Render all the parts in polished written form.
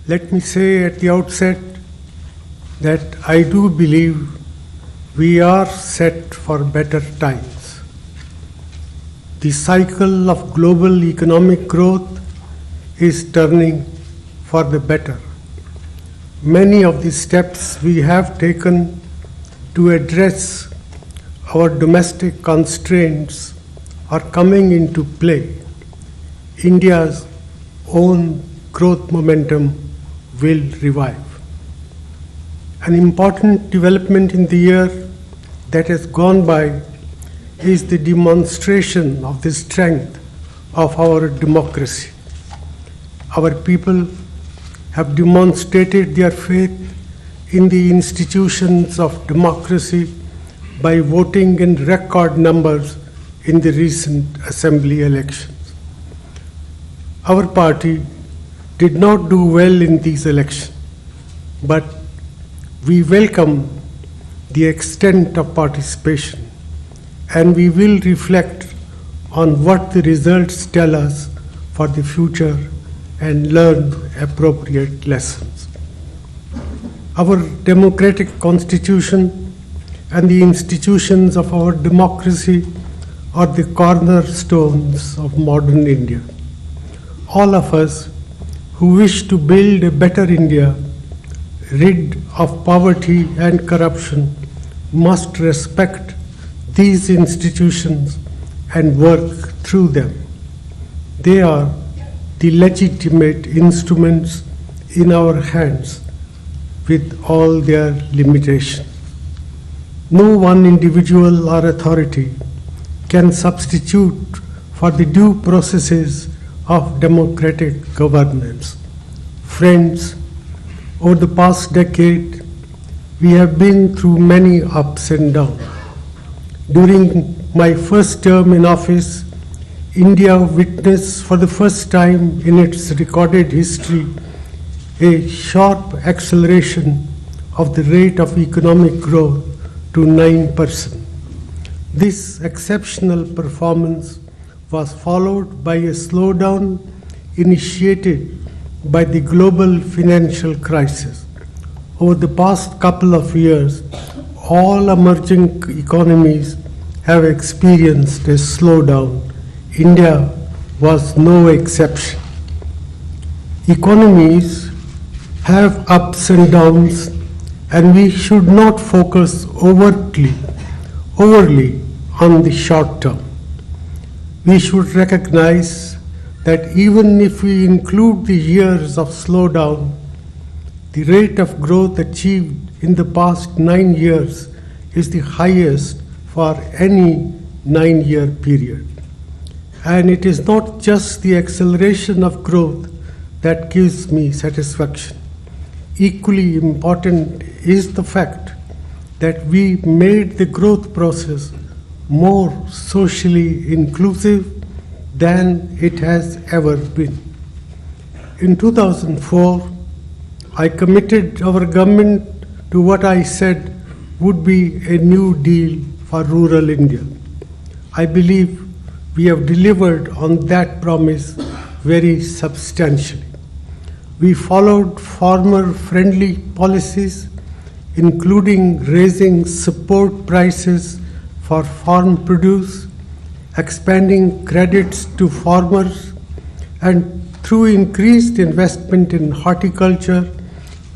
Let me say at the outset that I do believe we are set for better times. The cycle of global economic growth is turning for the better. Many of the steps we have taken to address our domestic constraints are coming into play. India's own growth momentum will revive. An important development in the year that has gone by is the demonstration of the strength of our democracy. Our people have demonstrated their faith in the institutions of democracy by voting in record numbers in the recent assembly elections. Our party did not do well in these elections, but we welcome the extent of participation, and we will reflect on what the results tell us for the future and learn appropriate lessons. Our democratic constitution and the institutions of our democracy are the cornerstones of modern India. All of us who wish to build a better India, rid of poverty and corruption, must respect these institutions and work through them. They are the legitimate instruments in our hands with all their limitations. No one individual or authority can substitute for the due processes of democratic governance. Friends, over the past decade, we have been through many ups and downs. During my first term in office, India witnessed for the first time in its recorded history a sharp acceleration of the rate of economic growth to 9%. This exceptional performance was followed by a slowdown initiated by the global financial crisis. Over the past couple of years, all emerging economies have experienced a slowdown. India was no exception. Economies have ups and downs, and we should not focus overly on the short term. We should recognize that even if we include the years of slowdown, the rate of growth achieved in the past 9 years is the highest for any 9-year period. And it is not just the acceleration of growth that gives me satisfaction. Equally important is the fact that we made the growth process more socially inclusive than it has ever been. In 2004, I committed our government to what I said would be a new deal for rural India. I believe we have delivered on that promise very substantially. We followed farmer-friendly policies, including raising support prices for farm produce, expanding credits to farmers, and through increased investment in horticulture,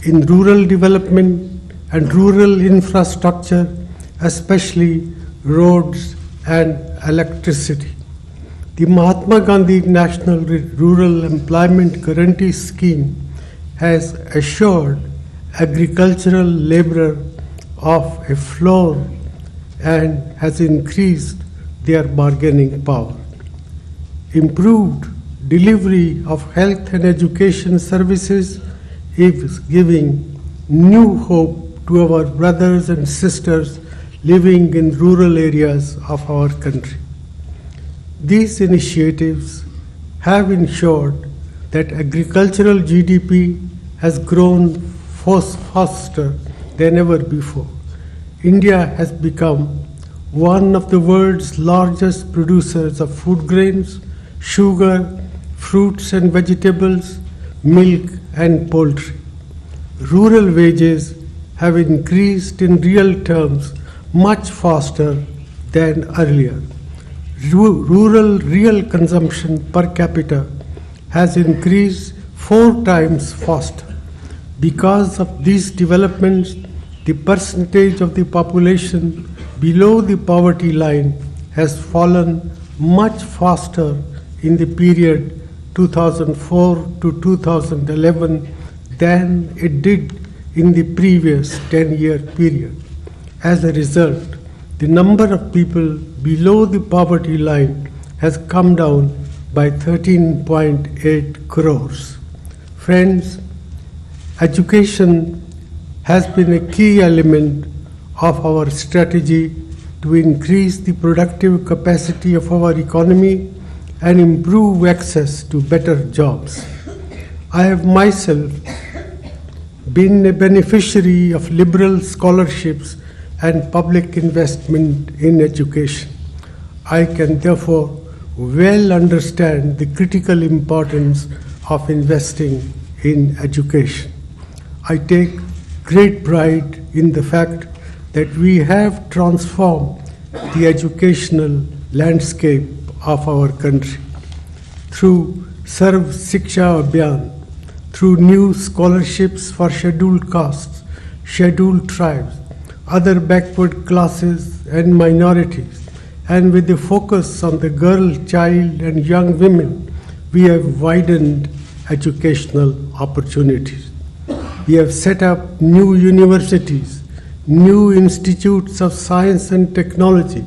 in rural development and rural infrastructure, especially roads and electricity. The Mahatma Gandhi National Rural Employment Guarantee Scheme has assured agricultural laborer of a floor and has increased their bargaining power. Improved delivery of health and education services is giving new hope to our brothers and sisters living in rural areas of our country. These initiatives have ensured that agricultural GDP has grown faster than ever before. India has become one of the world's largest producers of food grains, sugar, fruits and vegetables, milk, and poultry. Rural wages have increased in real terms much faster than earlier. Rural real consumption per capita has increased 4 times faster. Because of these developments, the percentage of the population below the poverty line has fallen much faster in the period 2004 to 2011 than it did in the previous 10-year period. As a result, the number of people below the poverty line has come down by 13.8 crores. Friends, education has been a key element of our strategy to increase the productive capacity of our economy and improve access to better jobs. I have myself been a beneficiary of liberal scholarships and public investment in education. I can therefore well understand the critical importance of investing in education. I take great pride in the fact that we have transformed the educational landscape of our country through Sarv Shiksha Abhiyan, through new scholarships for scheduled castes, scheduled tribes, other backward classes and minorities, and with the focus on the girl, child, and young women, we have widened educational opportunities. We have set up new universities, new institutes of science and technology,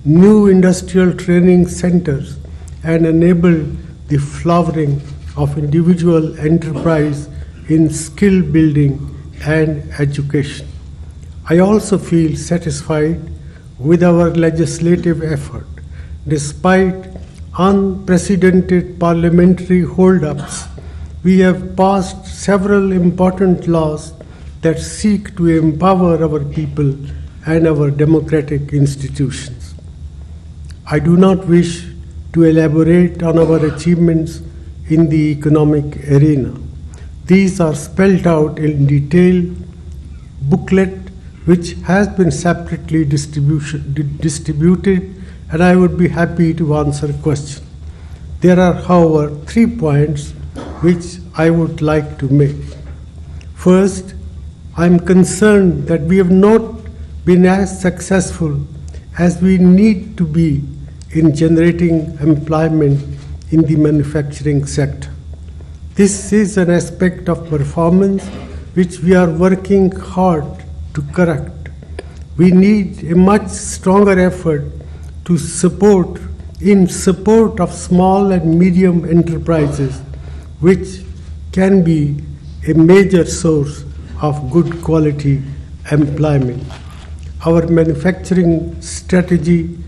new industrial training centers, and enabled the flowering of individual enterprise in skill building and education. I also feel satisfied with our legislative effort. Despite unprecedented parliamentary hold-ups, we have passed several important laws that seek to empower our people and our democratic institutions. I do not wish to elaborate on our achievements in the economic arena. These are spelled out in detail booklet which has been separately distributed, and I would be happy to answer questions. There are, however, 3 points which I would like to make. First, I am concerned that we have not been as successful as we need to be in generating employment in the manufacturing sector. This is an aspect of performance which we are working hard to correct. We need a much stronger effort to support of small and medium enterprises, which can be a major source of good quality employment. Our manufacturing strategy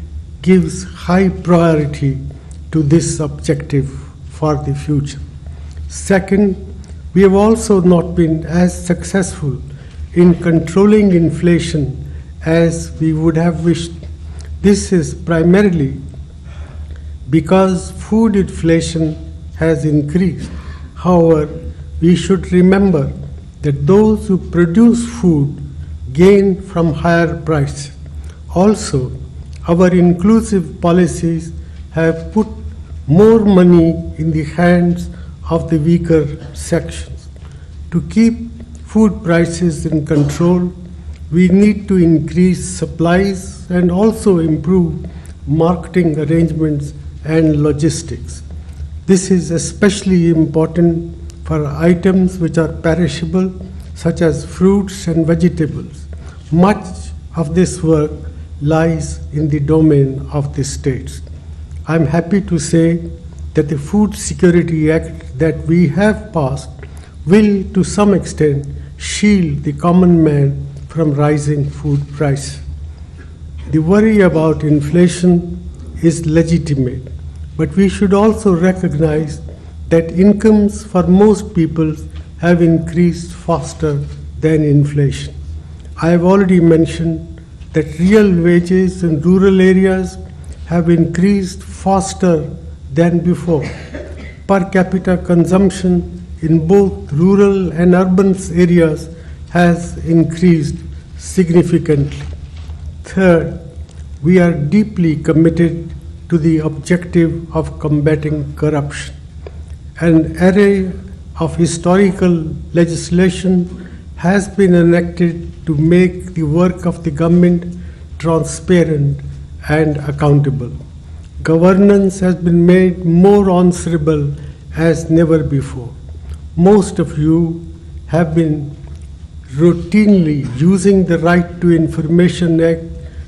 gives high priority to this objective for the future. Second, we have also not been as successful in controlling inflation as we would have wished. This is primarily because food inflation has increased. However, we should remember that those who produce food gain from higher prices. Also, our inclusive policies have put more money in the hands of the weaker sections. To keep food prices in control, we need to increase supplies and also improve marketing arrangements and logistics. This is especially important for items which are perishable, such as fruits and vegetables. Much of this work lies in the domain of the states. I am happy to say that the Food Security Act that we have passed will, to some extent, shield the common man from rising food prices. The worry about inflation is legitimate, but we should also recognize that incomes for most people have increased faster than inflation. I have already mentioned that real wages in rural areas have increased faster than before. Per capita consumption in both rural and urban areas has increased significantly. Third, we are deeply committed to the objective of combating corruption. An array of historical legislation has been enacted to make the work of the government transparent and accountable. Governance has been made more answerable as never before. Most of you have been routinely using the Right to Information Act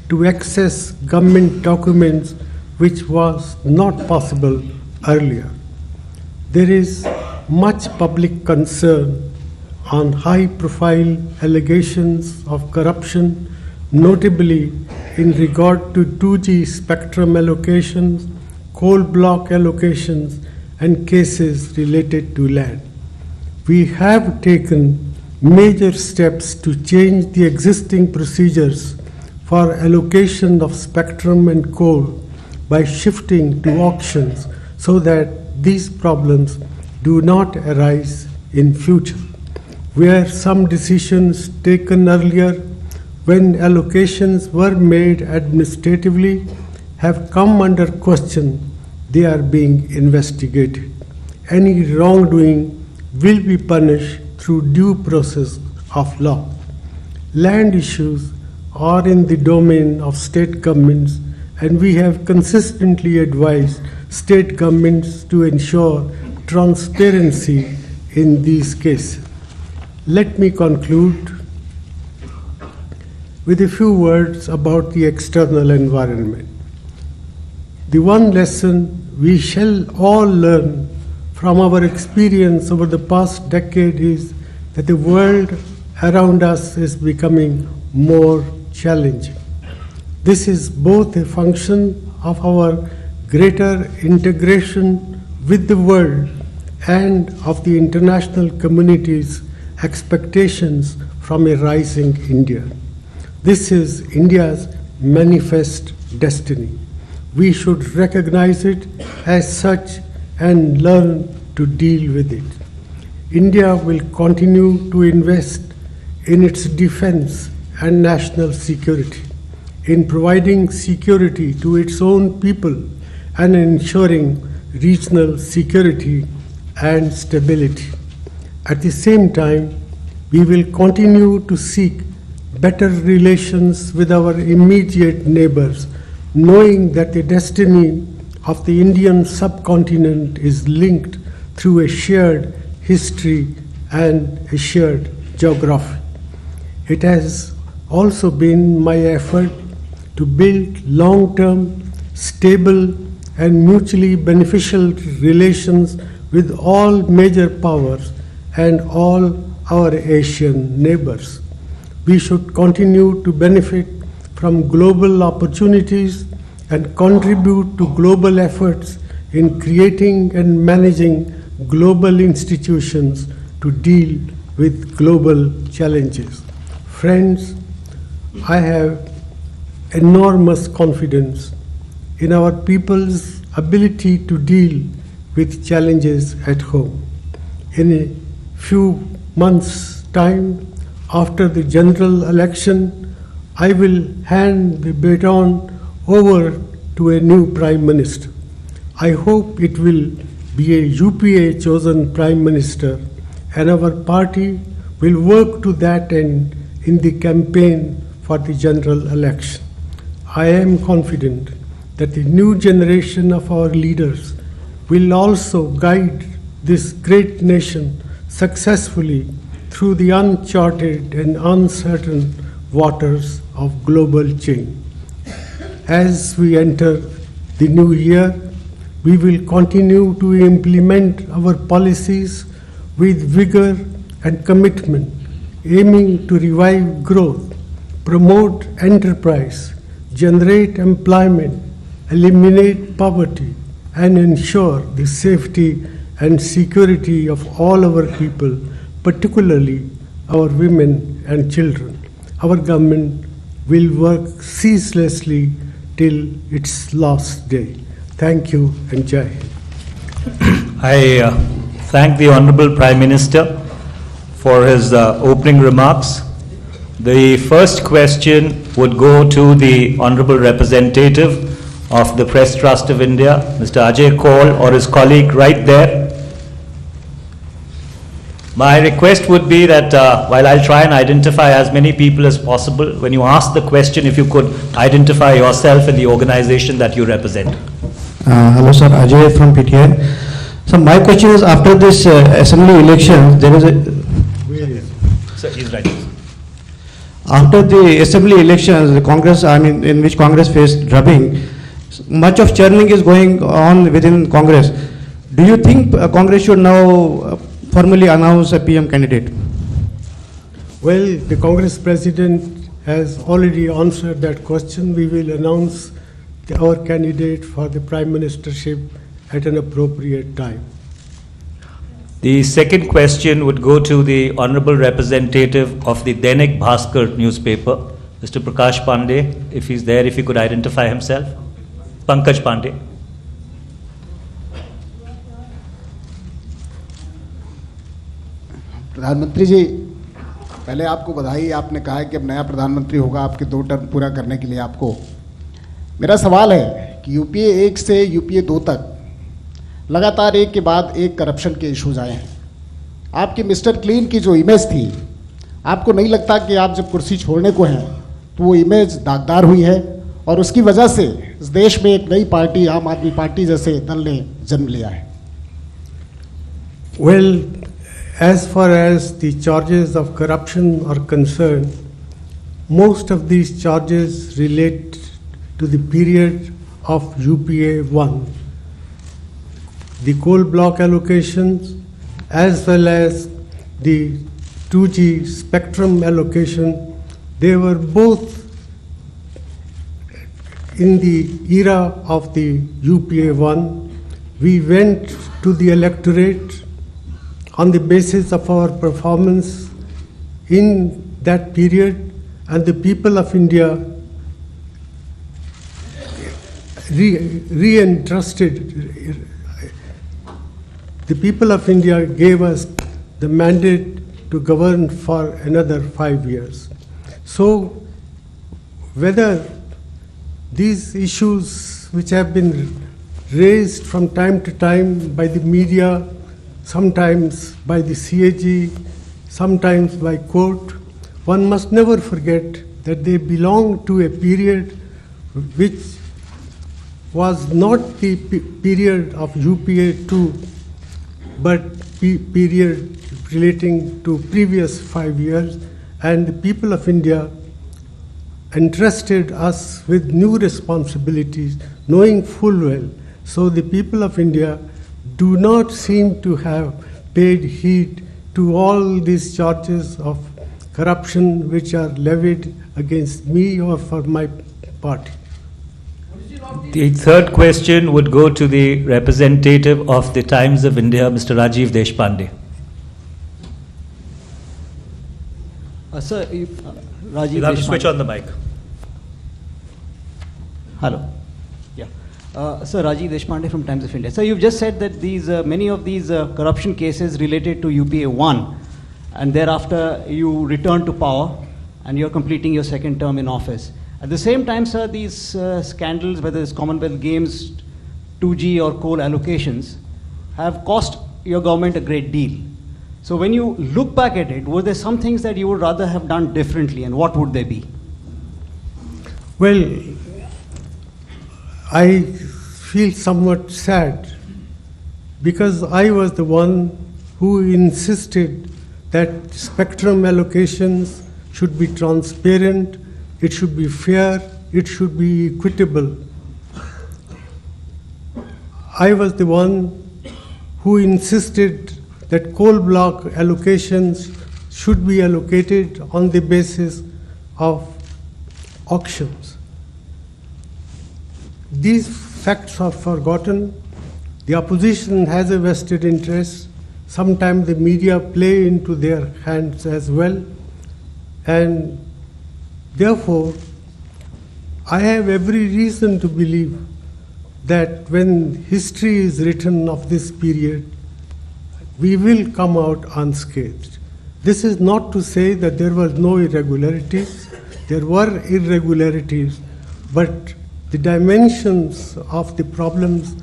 to access government documents, which was not possible earlier. There is much public concern on high-profile allegations of corruption, notably in regard to 2G spectrum allocations, coal block allocations, and cases related to land. We have taken major steps to change the existing procedures for allocation of spectrum and coal by shifting to auctions so that these problems do not arise in future. Where some decisions taken earlier when allocations were made administratively have come under question, they are being investigated. Any wrongdoing will be punished through due process of law. Land issues are in the domain of state governments, and we have consistently advised state governments to ensure transparency in these cases. Let me conclude with a few words about the external environment. The one lesson we shall all learn from our experience over the past decade is that the world around us is becoming more challenging. This is both a function of our greater integration with the world and of the international community's expectations from a rising India. This is India's manifest destiny. We should recognize it as such and learn to deal with it. India will continue to invest in its defense and national security, in providing security to its own people and ensuring regional security and stability. At the same time, we will continue to seek better relations with our immediate neighbors, knowing that the destiny of the Indian subcontinent is linked through a shared history and a shared geography. It has also been my effort to build long-term, stable, and mutually beneficial relations with all major powers and all our Asian neighbors. We should continue to benefit from global opportunities and contribute to global efforts in creating and managing global institutions to deal with global challenges. Friends, I have enormous confidence in our people's ability to deal with challenges at home. In a few months' time, after the general election, I will hand the baton over to a new Prime Minister. I hope it will be a UPA chosen Prime Minister, and our party will work to that end in the campaign for the general election. I am confident that the new generation of our leaders will also guide this great nation successfully through the uncharted and uncertain waters of global change. As we enter the new year, we will continue to implement our policies with vigor and commitment, aiming to revive growth, promote enterprise, generate employment, eliminate poverty, and ensure the safety and security of all our people, particularly our women and children. Our government will work ceaselessly till its last day. Thank you and Jai Hind. I thank the Honorable Prime Minister for his opening remarks. The first question would go to the Honorable Representative of the Press Trust of India, Mr. Ajay Kaul, or his colleague right there. My request would be that while I'll try and identify as many people as possible, when you ask the question, if you could identify yourself and the organization that you represent. Hello sir, Ajay from PTI. So my question is, after this assembly election, there is a... Sir, he's right. After the assembly elections, the Congress, in which Congress faced drubbing, much of churning is going on within Congress. Do you think Congress should now formally announce a PM candidate? Well, the Congress President has already answered that question. We will announce our candidate for the Prime Ministership at an appropriate time. The second question would go to the Honorable Representative of the Dainik Bhaskar newspaper, Mr. Prakash Pandey, if he's there, if he could identify himself. Pankaj Pandey. प्रधानमंत्री जी, पहले आपको बधाई। आपने कहा है कि अब नया प्रधानमंत्री होगा आपके 2 टर्म पूरा करने के लिए। आपको मेरा सवाल है कि यूपीए 1 से यूपीए 2 तक लगातार एक के बाद एक करप्शन के इश्यूज आए हैं। आपकी मिस्टर क्लीन की जो इमेज थी, आपको नहीं लगता कि आप जब कुर्सी छोड़ने को हैं तो वो इमेज दागदार हुई है और उसकी वजह से इस देश में एक नई पार्टी, आम आदमी पार्टी जैसे दल ने जन्म लिया है? Well, as far as the charges of corruption are concerned, most of these charges relate to the period of UPA 1. The coal block allocations as well as the 2G spectrum allocation, they were both in the era of the UPA 1. We went to the electorate on the basis of our performance in that period, and the people of India re-entrusted. The people of India gave us the mandate to govern for another 5 years. So whether these issues which have been raised from time to time by the media, sometimes by the CAG, sometimes by court, one must never forget that they belong to a period which was not the period of UPA 2, but period relating to previous 5 years, and the people of India entrusted us with new responsibilities, knowing full well. So the people of India do not seem to have paid heed to all these charges of corruption which are levied against me or for my party. The third question would go to the representative of the Times of India, Mr. Rajiv Deshpande. Sir, if, Rajiv You'll have to Deshpande. switch on the mic. Hello. Yeah. Sir, Rajiv Deshpande from Times of India. Sir, you've just said that these many of these corruption cases related to UPA 1, and thereafter you return to power and you're completing your second term in office. At the same time, sir, these scandals, whether it's Commonwealth Games, 2G or coal allocations, have cost your government a great deal. So when you look back at it, were there some things that you would rather have done differently, and what would they be? Well, I feel somewhat sad because I was the one who insisted that spectrum allocations should be transparent, it should be fair, it should be equitable. I was the one who insisted that coal block allocations should be allocated on the basis of auctions. These facts are forgotten. The opposition has a vested interest. Sometimes the media play into their hands as well. And therefore, I have every reason to believe that when history is written of this period, we will come out unscathed. This is not to say that there were no irregularities. There were irregularities, but the dimensions of the problems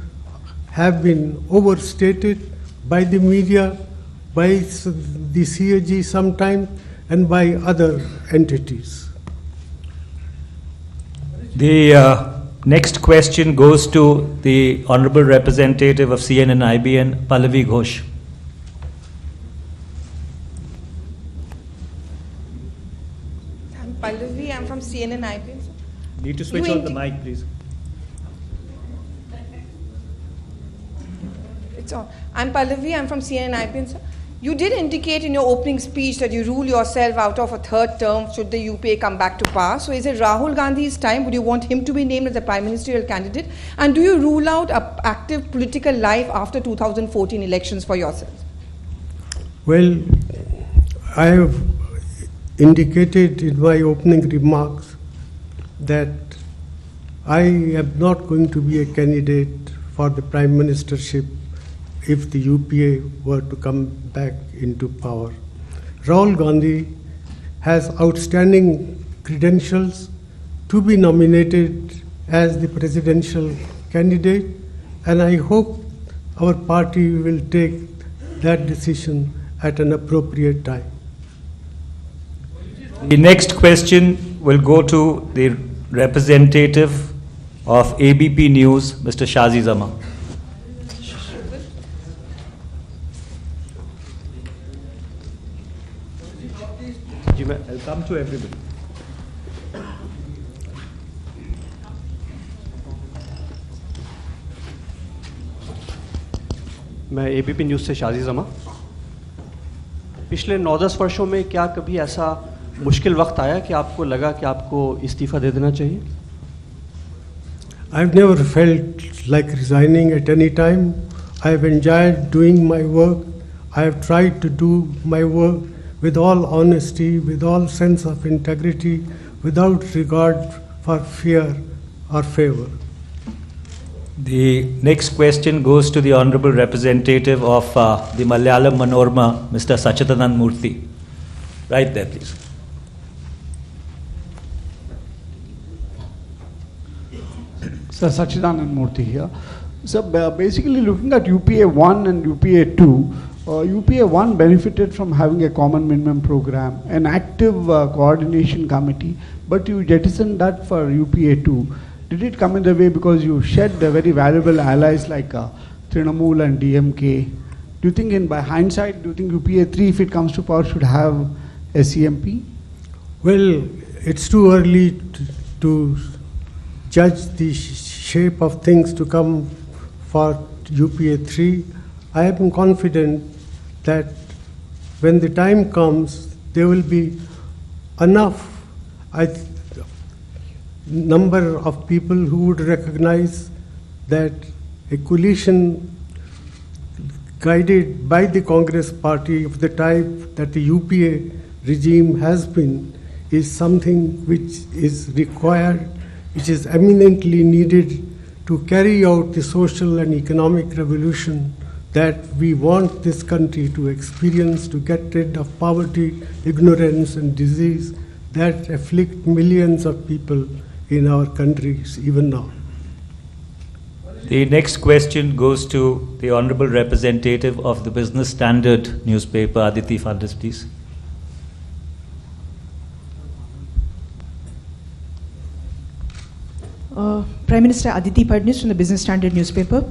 have been overstated by the media, by the CAG sometimes, and by other entities. The next question goes to the Honorable Representative of CNN-IBN, Pallavi Ghosh. I'm Pallavi, I'm from CNN-IBN. Need to switch on the mic, please. It's on. I'm Pallavi, I'm from CNN-IBN, sir. You did indicate in your opening speech that you rule yourself out of a third term should the UPA come back to power. So is it Rahul Gandhi's time? Would you want him to be named as a prime ministerial candidate? And do you rule out an active political life after 2014 elections for yourself? Well, I have indicated in my opening remarks that I am not going to be a candidate for the prime ministership if the UPA were to come back into power. Rahul Gandhi has outstanding credentials to be nominated as the presidential candidate, and I hope our party will take that decision at an appropriate time. The next question will go to the representative of ABP News, Mr. Shazi Zama. I'll come to everybody. मैं ABP news से शाजी जमा। पिछले 9-10 वर्षों में क्या कभी ऐसा मुश्किल वक्त आया कि आपको लगा कि आपको इस्तीफ़ा दे देना चाहिए? I've never felt like resigning at any time. I've enjoyed doing my work. I have tried to do my work with all honesty, with all sense of integrity, without regard for fear or favor. The next question goes to the Honorable Representative of the Malayalam Manorama, Mr. Sachidanand Murthy. Right there, please. Sir, Sachidanand Murthy here. So basically looking at UPA 1 and UPA 2, UPA 1 benefited from having a common minimum program, an active coordination committee, but you jettisoned that for UPA 2. Did it come in the way because you shed very valuable allies like Trinamool and DMK? Do you think by hindsight, do you think UPA 3, if it comes to power, should have a CMP? Well, it's too early to judge the shape of things to come for UPA 3. I am confident that when the time comes, there will be enough number of people who would recognize that a coalition guided by the Congress party of the type that the UPA regime has been is something which is required, which is eminently needed to carry out the social and economic revolution that we want this country to experience, to get rid of poverty, ignorance, and disease that afflict millions of people in our countries even now. The next question goes to the Honorable Representative of the Business Standard newspaper, Aditi Fadis, please. Prime Minister Aditi Phadnis from the Business Standard newspaper.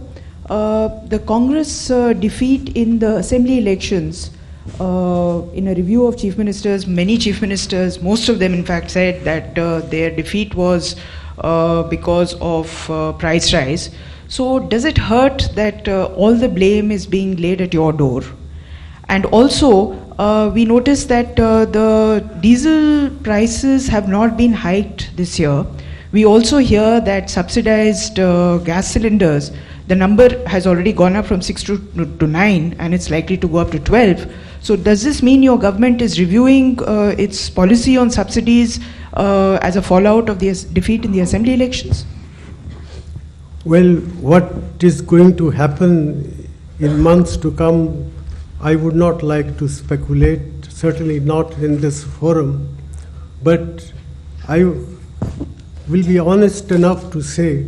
The Congress defeat in the assembly elections, in a review of chief ministers, many chief ministers, most of them in fact said that their defeat was because of price rise. So does it hurt that all the blame is being laid at your door? And also, we noticed that the diesel prices have not been hiked this year. We also hear that subsidized gas cylinders, the number has already gone up from 6 to 9, and it's likely to go up to 12. So does this mean your government is reviewing its policy on subsidies as a fallout of the defeat in the assembly elections? Well, what is going to happen in months to come, I would not like to speculate, certainly not in this forum, but I will be honest enough to say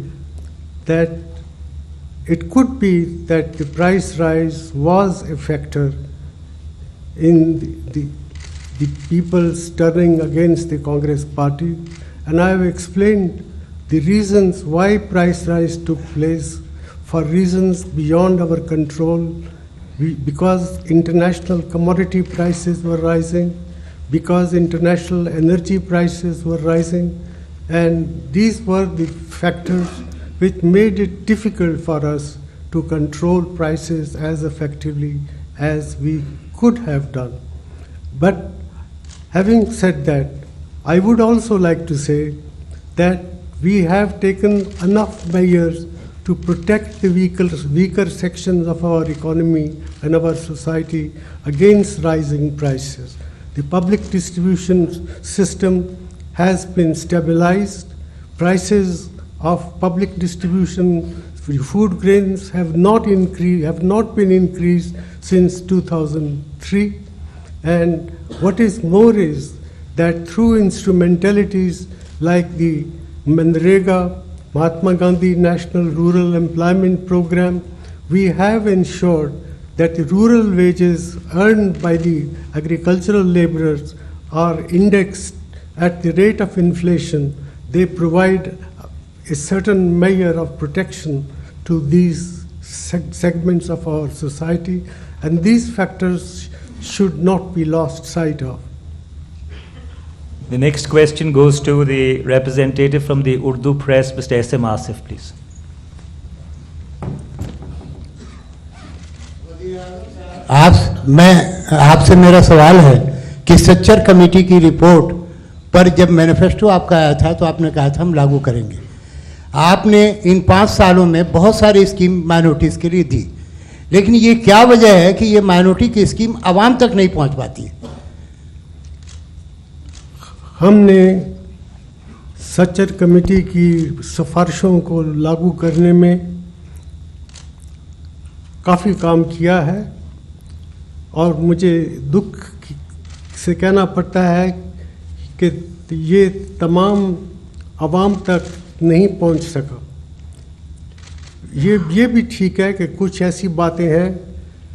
that it could be that the price rise was a factor in the people's turning against the Congress party, and I have explained the reasons why price rise took place, for reasons beyond our control, because international commodity prices were rising, because international energy prices were rising, and these were the factors which made it difficult for us to control prices as effectively as we could have done. But having said that, I would also like to say that we have taken enough measures to protect the weaker sections of our economy and our society against rising prices. The public distribution system has been stabilized. Prices of public distribution food grains have not been increased since 2003. And what is more is that through instrumentalities like the Manrega, Mahatma Gandhi National Rural Employment Program, we have ensured that the rural wages earned by the agricultural laborers are indexed at the rate of inflation. They provide a certain measure of protection to these segments of our society, and these factors should not be lost sight of. The next question goes to the representative from the Urdu press, Mr. S.M. Asif, please. आपसे मेरा सवाल है कि Sachar committee की report पर जब manifesto आपका आया था तो आपने कहा था हम लागू करेंगे। आपने इन 5 सालों में बहुत सारी स्कीम माइनॉरिटीज़ के लिए दी, लेकिन ये क्या वजह है कि ये माइनॉरिटी की स्कीम आवाम तक नहीं पहुंच पाती है? हमने सच्चर कमेटी की सिफारिशों को लागू करने में काफ़ी काम किया है, और मुझे दुख से कहना पड़ता है कि ये तमाम आवाम तक नहीं पहुंच सका। ये भी ठीक है कि कुछ ऐसी बातें हैं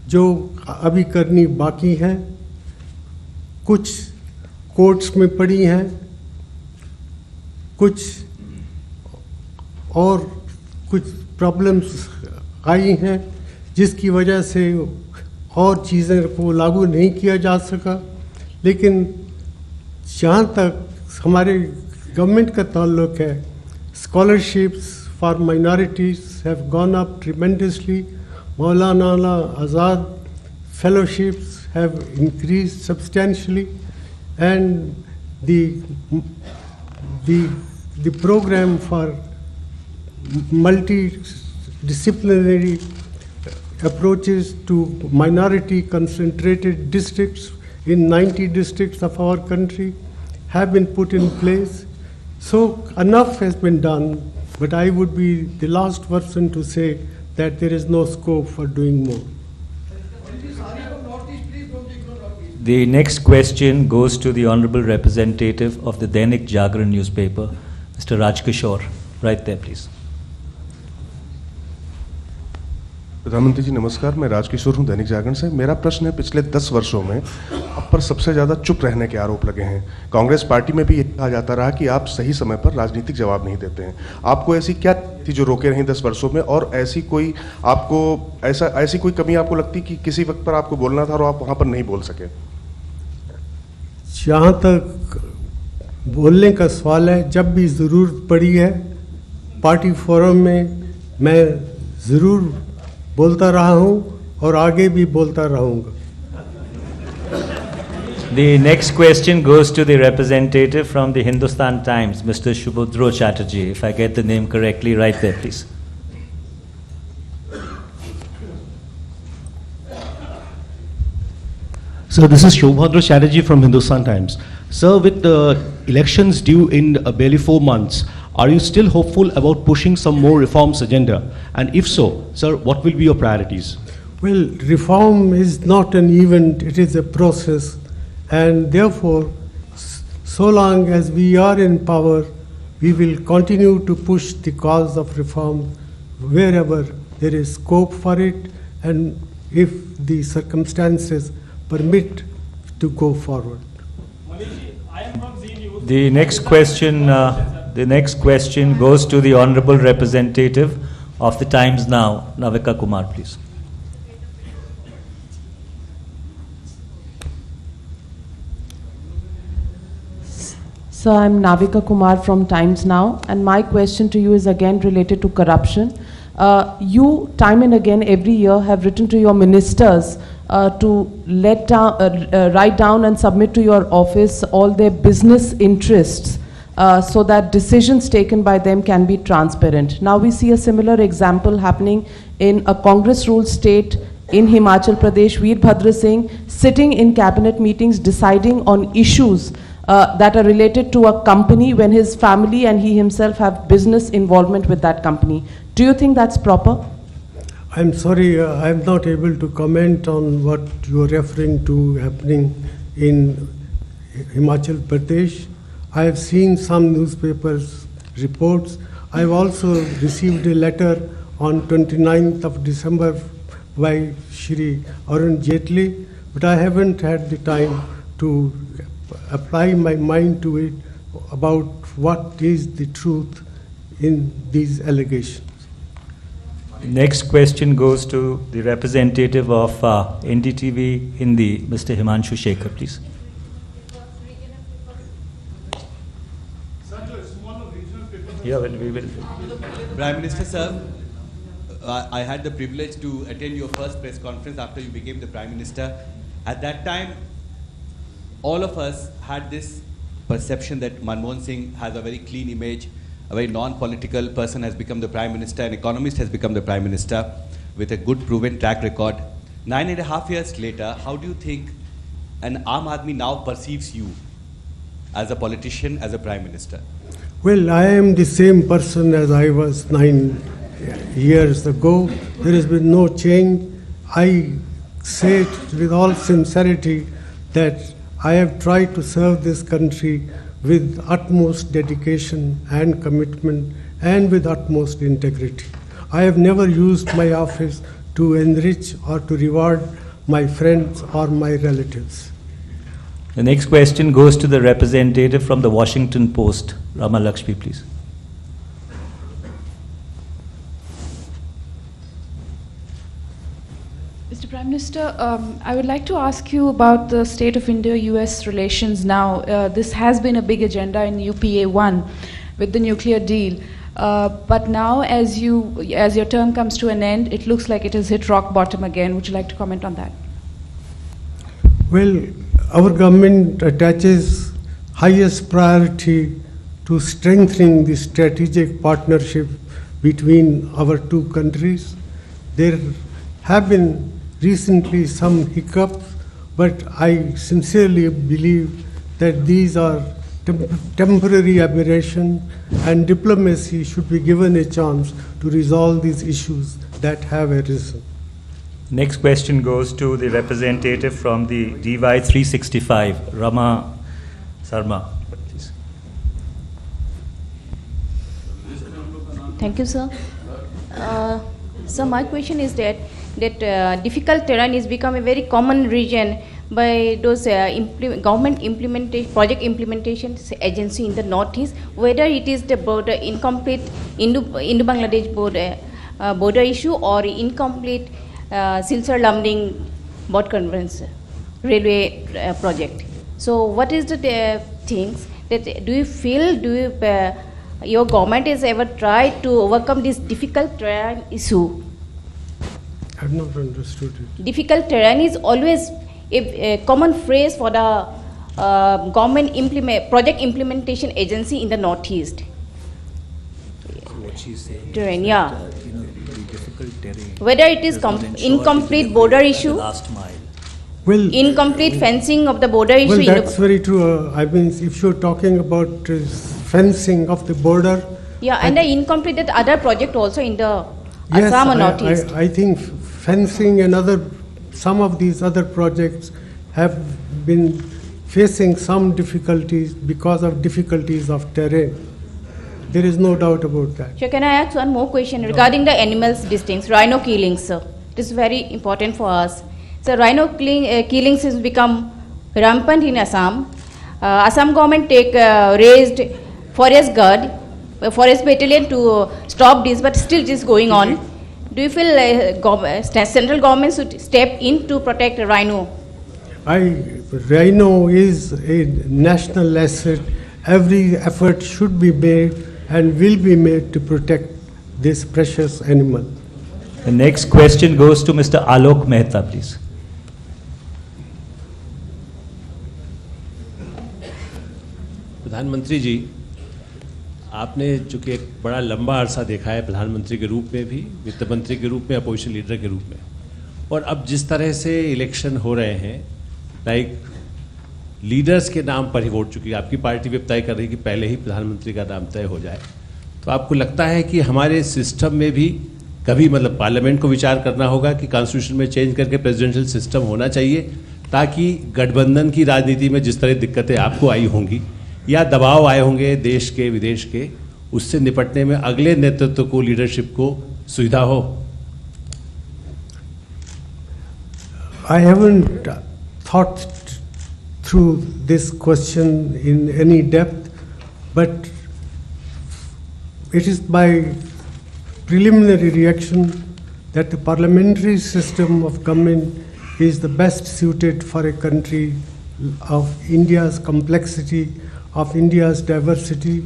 जो अभी करनी बाकी हैं, कुछ कोर्ट्स में पड़ी हैं, कुछ प्रॉब्लम्स आई हैं जिसकी वजह से और चीज़ें को लागू नहीं किया जा सका। लेकिन जहाँ तक हमारे गवर्नमेंट का ताल्लुक है, scholarships for minorities have gone up tremendously. Maulana Azad fellowships have increased substantially, and the program for multidisciplinary approaches to minority concentrated districts in 90 districts of our country have been put in place. So enough has been done, but I would be the last person to say that there is no scope for doing more. The next question goes to the Honorable Representative of the Dainik Jagran newspaper, Mr. Rajkishore. Right there, please. प्रधानमंत्री जी नमस्कार, मैं राजकिशोर हूं दैनिक जागरण से। मेरा प्रश्न है, पिछले 10 वर्षों में आप पर सबसे ज़्यादा चुप रहने के आरोप लगे हैं। कांग्रेस पार्टी में भी ये कहा जाता रहा कि आप सही समय पर राजनीतिक जवाब नहीं देते हैं। आपको ऐसी क्या थी जो रोके रही 10 वर्षों में, और ऐसी कोई कमी आपको लगती कि किसी वक्त पर आपको बोलना था और आप वहाँ पर नहीं बोल सके? जहाँ तक बोलने का सवाल है, जब भी ज़रूरत पड़ी है पार्टी फोरम में मैं ज़रूर बोलता रहा हूँ और आगे भी बोलता रहूँगा। The next question goes to the representative from the Hindustan Times, Mr. Shubhodro Chatterjee. If I get the name correctly, right there, please. So this is Shubhodro Chatterjee from Hindustan Times. Sir, with the elections due in barely 4 months, are you still hopeful about pushing some more reforms agenda? And if so, sir, what will be your priorities? Well, reform is not an event, it is a process. And therefore, so long as we are in power, we will continue to push the cause of reform wherever there is scope for it and if the circumstances permit to go forward. The next question goes to the Honorable Representative of the Times Now, Navika Kumar, please. So I'm Navika Kumar from Times Now, and my question to you is again related to corruption. You, time and again, every year, have written to your ministers to write down and submit to your office all their business interests so that decisions taken by them can be transparent. Now we see a similar example happening in a Congress-ruled state in Himachal Pradesh. Veerbhadra Singh sitting in cabinet meetings deciding on issues that are related to a company when his family and he himself have business involvement with that company. Do you think that's proper? I'm sorry, I'm not able to comment on what you're referring to happening in Himachal Pradesh. I have seen some newspapers reports. I've also received a letter on 29th of December by Shri Arun Jaitley, but I haven't had the time to apply my mind to it about what is the truth in these allegations. Next question goes to the representative of NDTV Hindi, Mr. Himanshu Shekhar, please. Yeah, well, we will. Prime Minister, sir, I had the privilege to attend your first press conference after you became the Prime Minister. At that time, all of us had this perception that Manmohan Singh has a very clean image, a very non-political person has become the Prime Minister, an economist has become the Prime Minister with a good proven track record. 9.5 years later, how do you think an Aam Aadmi now perceives you as a politician, as a Prime Minister? Well, I am the same person as I was 9 years ago. There has been no change. I say it with all sincerity that I have tried to serve this country with utmost dedication and commitment and with utmost integrity. I have never used my office to enrich or to reward my friends or my relatives. The next question goes to the representative from the Washington Post, Rama Lakshmi, please. Mr. Prime Minister, I would like to ask you about the state of India-US relations now. This has been a big agenda in UPA-1 with the nuclear deal. But now, as your term comes to an end, it looks like it has hit rock bottom again. Would you like to comment on that? Well, our government attaches highest priority to strengthening the strategic partnership between our two countries. There have been recently some hiccups, but I sincerely believe that these are temporary aberration and diplomacy should be given a chance to resolve these issues that have arisen. Next question goes to the representative from the DY 365, Rama Sarma. Please. Thank you, sir. So my question is that difficult terrain is become a very common region by those government implementation, project implementation agency in the northeast, whether it is the border incomplete Indo-Bangladesh border issue or incomplete Silchar Lamding Board Conference railway project. So what is the things that do you feel, your government has ever tried to overcome this difficult terrain issue? I have not understood it. Difficult terrain is always a common phrase for the government project implementation agency in the northeast. What she's saying terrain, is yeah. that, the difficult terrain. Whether it is incomplete border issue, last mile. Well, incomplete fencing of the border issue. Well, that's very true. I mean, if you're talking about fencing of the border. Yeah, and the incomplete other project also in the Assam or northeast. I think fencing and some of these other projects have been facing some difficulties because of difficulties of terrain. There is no doubt about that. Sure, can I ask one more question regarding the animals distincts, rhino killings, sir? It is very important for us. So rhino killings has become rampant in Assam. Assam government raised forest guard, forest battalion to stop this, but still this is going on. Do you feel central government should step in to protect rhino? Rhino is a national asset. Every effort should be made and will be made to protect this precious animal. The next question goes to Mr. Alok Mehta, please. प्रधानमंत्री जी, आपने चूँकि एक बड़ा लंबा अरसा देखा है प्रधानमंत्री के रूप में भी, वित्त मंत्री के रूप में, अपोजिशन लीडर के रूप में, और अब जिस तरह से इलेक्शन हो रहे हैं, लाइक लीडर्स के नाम पर ही वोट, चूँकि आपकी पार्टी भी तय कर रही है कि पहले ही प्रधानमंत्री का नाम तय हो जाए, तो आपको लगता है कि हमारे सिस्टम में भी कभी मतलब पार्लियामेंट को विचार करना होगा कि कॉन्स्टिट्यूशन में चेंज करके प्रेसिडेंशियल सिस्टम होना चाहिए, ताकि गठबंधन की राजनीति में जिस तरह दिक्कतें आपको आई होंगी या दबाव आए होंगे देश के विदेश के, उससे निपटने में अगले नेतृत्व को, लीडरशिप को सुविधा हो? I haven't thought through this question in any depth, but it is my preliminary reaction that the parliamentary system of government is the best suited for a country of India's complexity, of India's diversity,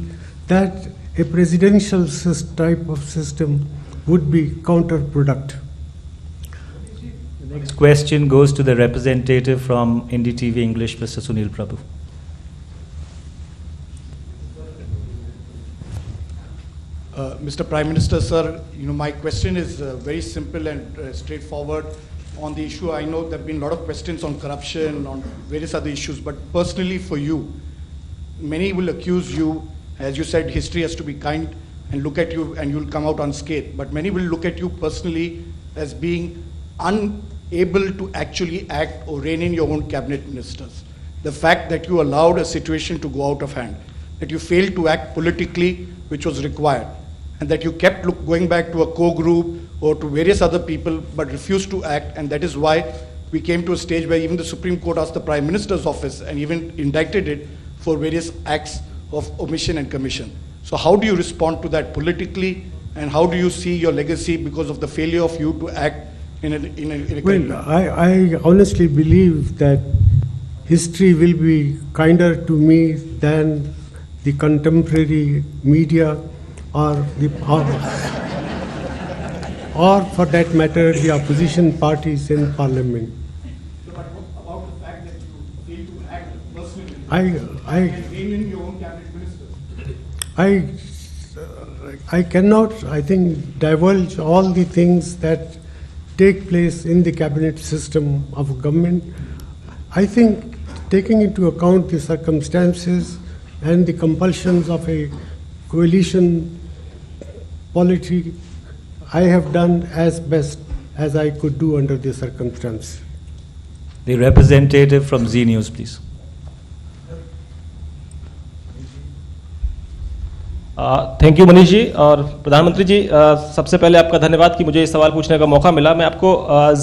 that a presidential type of system would be counterproductive. The next question goes to the representative from NDTV English, Mr. Sunil Prabhu. Mr. Prime Minister, sir, my question is very simple and straightforward on the issue. I know there have been a lot of questions on corruption, on various other issues, but personally for you, many will accuse you, as you said, history has to be kind and look at you and you'll come out unscathed, but many will look at you personally as being unable to actually act or rein in your own cabinet ministers. The fact that you allowed a situation to go out of hand, that you failed to act politically, which was required, and that you kept going back to a core group or to various other people but refused to act, and that is why we came to a stage where even the Supreme Court asked the Prime Minister's office and even indicted it for various acts of omission and commission. So how do you respond to that politically, and how do you see your legacy because of the failure of you to act in a Well, I honestly believe that history will be kinder to me than the contemporary media or for that matter the opposition parties in parliament. But about the fact that you failed to act personally and rein in your own cabinet ministers? I cannot, I think, divulge all the things that take place in the cabinet system of government. I think, taking into account the circumstances and the compulsions of a coalition polity, I have done as best as I could do under the circumstances. The representative from Z News, please. Thank you Manish ji. और प्रधानमंत्री जी, सबसे पहले आपका धन्यवाद कि मुझे इस सवाल पूछने का मौका मिला। मैं आपको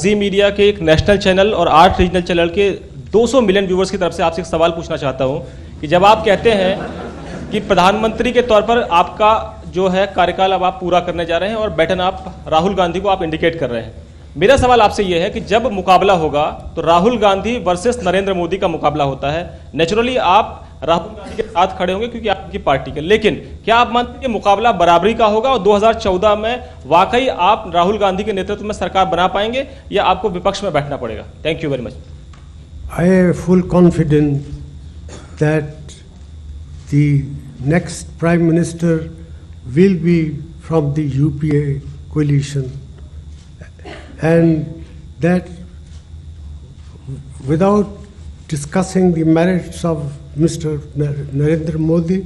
जी मीडिया के एक नेशनल चैनल और 8 रीजनल चैनल के 200 मिलियन व्यूवर्स की तरफ से आपसे एक सवाल पूछना चाहता हूं कि जब आप कहते हैं कि प्रधानमंत्री के तौर पर आपका जो है कार्यकाल अब आप पूरा करने जा रहे हैं और बैटन आप राहुल गांधी को आप इंडिकेट कर रहे हैं, मेरा सवाल आपसे यह है कि जब मुकाबला होगा तो राहुल गांधी वर्सेस नरेंद्र मोदी का मुकाबला होता है। नेचुरली आप राहुल गांधी के साथ खड़े होंगे क्योंकि आपकी पार्टी के, लेकिन क्या आप मानते हैं कि मुकाबला बराबरी का होगा और 2014 में वाकई आप राहुल गांधी के नेतृत्व में सरकार बना पाएंगे या आपको विपक्ष में बैठना पड़ेगा? Thank you very much. I have full confidence that the next Prime Minister will be from the UPA coalition, and that without discussing the merits of Mr. Narendra Modi,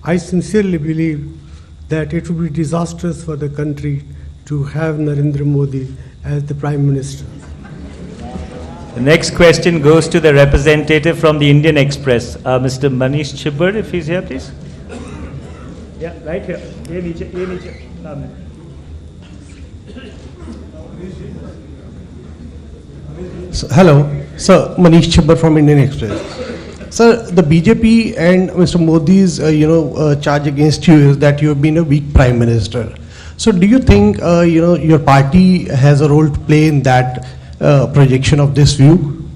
I sincerely believe that it would be disastrous for the country to have Narendra Modi as the Prime Minister. The next question goes to the representative from the Indian Express, Mr. Manish Chibber, if he's here, please. Yeah, right here. Hello, sir. Manish Chibber from Indian Express. Sir, the BJP and Mr. Modi's, charge against you is that you have been a weak prime minister. So, do you think, your party has a role to play in that projection of this view?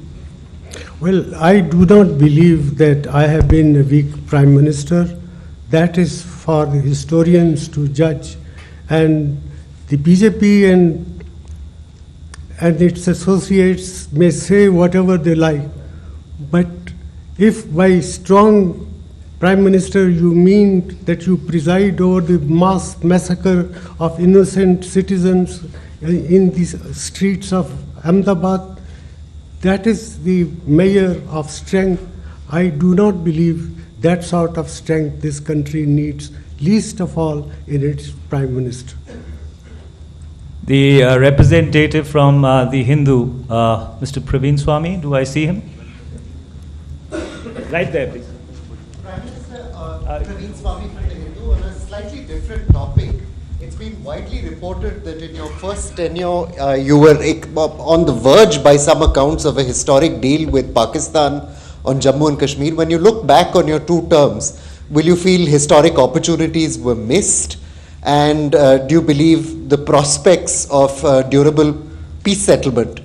Well, I do not believe that I have been a weak prime minister. That is for the historians to judge. And the BJP and its associates may say whatever they like. But if by strong prime minister you mean that you preside over the mass massacre of innocent citizens in the streets of Ahmedabad, that is the measure of strength. I do not believe that sort of strength this country needs, least of all in its prime minister. The representative from the Hindu, Mr. Praveen Swami, do I see him? Right there, please. Prime Minister, Praveen Swami from the Hindu, on a slightly different topic. It's been widely reported that in your first tenure, you were on the verge, by some accounts, of a historic deal with Pakistan on Jammu and Kashmir. When you look back on your 2 terms, will you feel historic opportunities were missed? And do you believe the prospects of durable peace settlement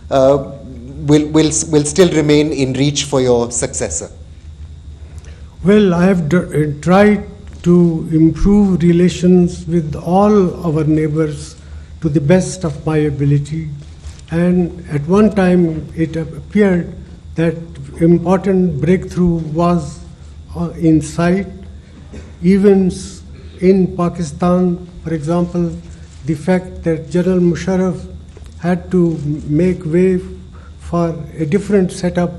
will still remain in reach for your successor? Well, I have tried to improve relations with all our neighbors to the best of my ability. And at one time, it appeared that important breakthrough was in sight. Events in Pakistan, for example, the fact that General Musharraf had to make way for a different setup,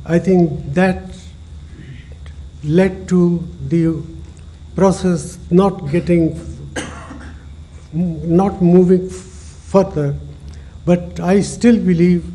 I think that led to the process not moving further. But I still believe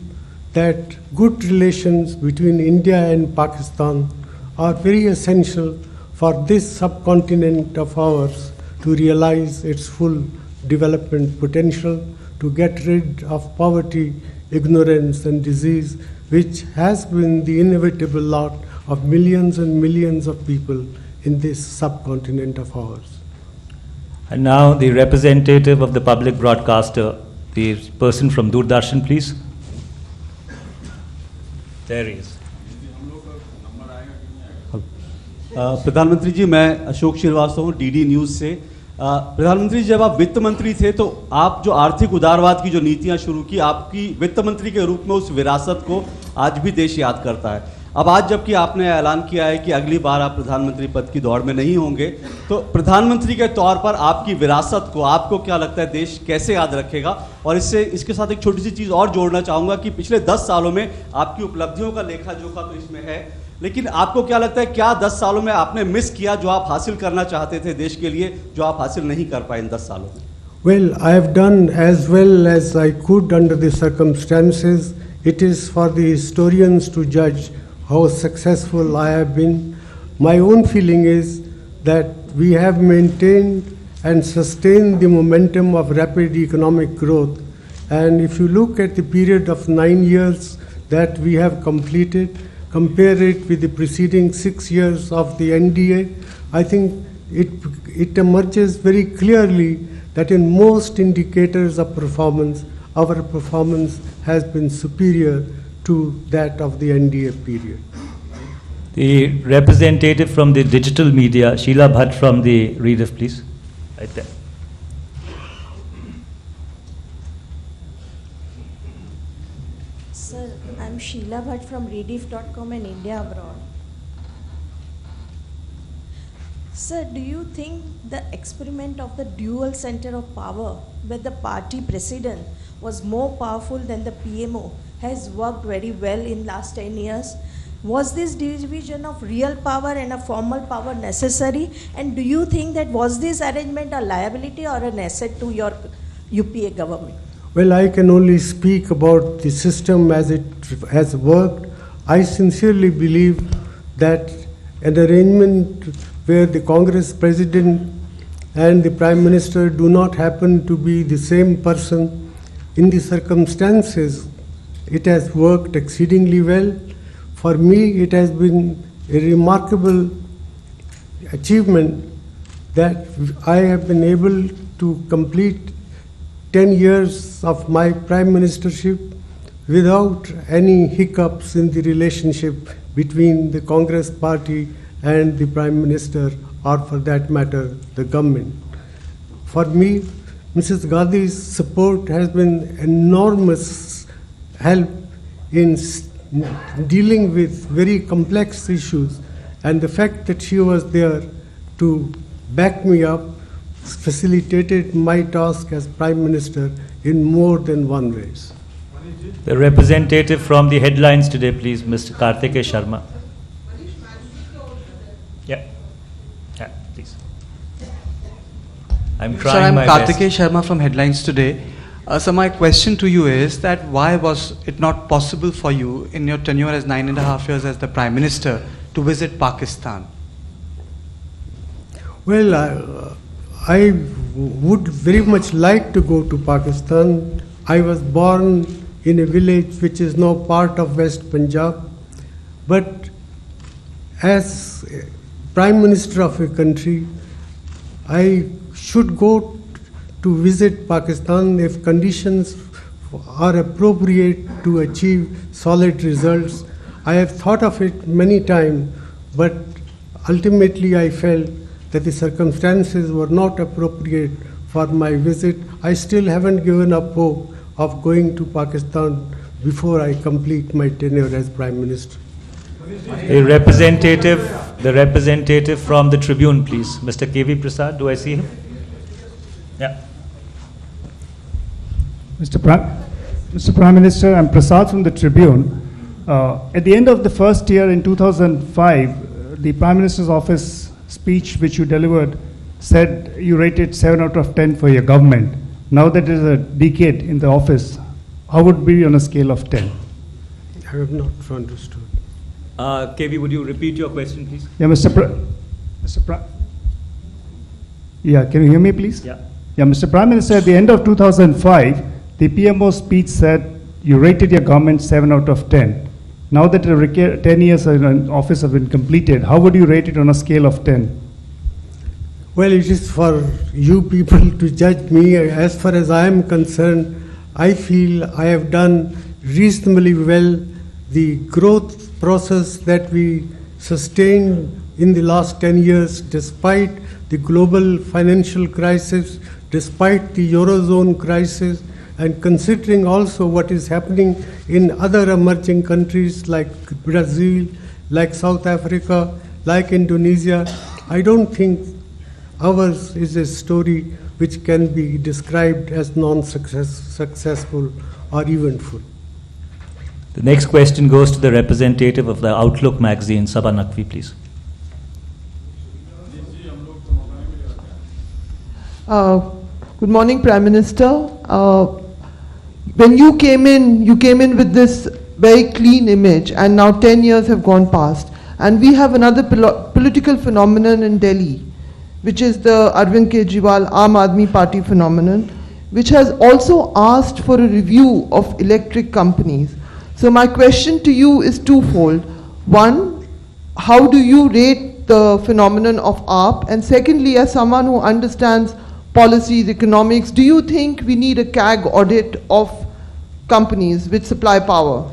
that good relations between India and Pakistan are very essential for this subcontinent of ours to realize its full development potential, to get rid of poverty, ignorance, and disease, which has been the inevitable lot of millions and millions of people in this subcontinent of ours. And now the representative of the public broadcaster, the person from Doordarshan, please. There he is. प्रधानमंत्री जी, मैं अशोक श्रीवास्तव हूँ, DD news से। प्रधानमंत्री जी, जब आप वित्त मंत्री थे तो आप जो आर्थिक उदारवाद की जो नीतियाँ शुरू की, आपकी वित्त मंत्री के रूप में उस विरासत को आज भी देश याद करता है। अब आज जबकि आपने ऐलान किया है कि अगली बार आप प्रधानमंत्री पद की दौड़ में नहीं होंगे, तो प्रधानमंत्री के तौर पर आपकी विरासत को, आपको क्या लगता है देश कैसे याद रखेगा? और इसके साथ एक छोटी सी चीज़ और जोड़ना चाहूँगा कि पिछले 10 सालों में आपकी उपलब्धियों का लेखा जोखा तो इसमें है, लेकिन आपको क्या लगता है क्या 10 सालों में आपने मिस किया जो आप हासिल करना चाहते थे देश के लिए, जो आप हासिल नहीं कर पाए इन 10 सालों में? Well, I have done as well as I could under the circumstances. It is for the historians to judge how successful I have been. My own feeling is that we have maintained and sustained the momentum of rapid economic growth. And if you look at the period of 9 years that we have completed, compare it with the preceding 6 years of the NDA, I think it emerges very clearly that in most indicators of performance, our performance has been superior to that of the NDA period. The representative from the digital media, Sheila Bhatt from the Rediff, please. Right there. Sir, I'm Sheila Bhatt from Rediff.com and India Abroad. Sir, do you think the experiment of the dual center of power, where the party president was more powerful than the PMO, has worked very well in last 10 years? Was this division of real power and a formal power necessary? And do you think that was this arrangement a liability or an asset to your UPA government? Well, I can only speak about the system as it has worked. I sincerely believe that an arrangement where the Congress President and the Prime Minister do not happen to be the same person, in the circumstances, it has worked exceedingly well. For me, it has been a remarkable achievement that I have been able to complete 10 years of my prime ministership without any hiccups in the relationship between the Congress party and the Prime Minister, or for that matter, the government. For me, Mrs. Gandhi's support has been enormous help in dealing with very complex issues, and the fact that she was there to back me up facilitated my task as Prime Minister in more than one ways. The representative from the headlines today, please, Mr. Karthikeya Sharma. Yeah, please. I'm Sir, trying I'm my Karthikeya best. Sharma from Headlines Today. So my question to you is that why was it not possible for you in your tenure as 9.5 years as the Prime Minister to visit Pakistan? Well, I would very much like to go to Pakistan. I was born in a village which is now part of West Punjab. But as Prime Minister of a country, I should go to visit Pakistan if conditions are appropriate to achieve solid results. I have thought of it many times, but ultimately I felt that the circumstances were not appropriate for my visit. I still haven't given up hope of going to Pakistan before I complete my tenure as Prime Minister. The representative from the Tribune, please. Mr. K.V. Prasad, do I see him? Yeah. Mr. Prime Minister, I'm Prasad from the Tribune. At the end of the first year in 2005, the Prime Minister's office speech which you delivered said you rated 7 out of 10 for your government. Now that it is a decade in the office, how would it be on a scale of 10? I have not understood. KV, would you repeat your question, please? Yeah, Yeah, can you hear me, please? Yeah. Yeah, Mr. Prime Minister, at the end of 2005, the PMO speech said you rated your government 7 out of 10. Now that 10 years in office have been completed, how would you rate it on a scale of 10? Well, it is for you people to judge me. As far as I am concerned, I feel I have done reasonably well. The growth process that we sustained in the last 10 years, despite the global financial crisis, despite the Eurozone crisis, and considering also what is happening in other emerging countries like Brazil, like South Africa, like Indonesia, I don't think ours is a story which can be described as non-successful or eventful. The next question goes to the representative of the Outlook magazine, Sabha Naqvi, please. Good morning, Prime Minister. When you came in with this very clean image, and now 10 years have gone past, and we have another political phenomenon in Delhi, which is the Arvind Kejriwal Aam Aadmi Party phenomenon, which has also asked for a review of electric companies. So my question to you is twofold. One, how do you rate the phenomenon of AAP? And secondly, as someone who understands policies, economics, do you think we need a CAG audit of companies which supply power?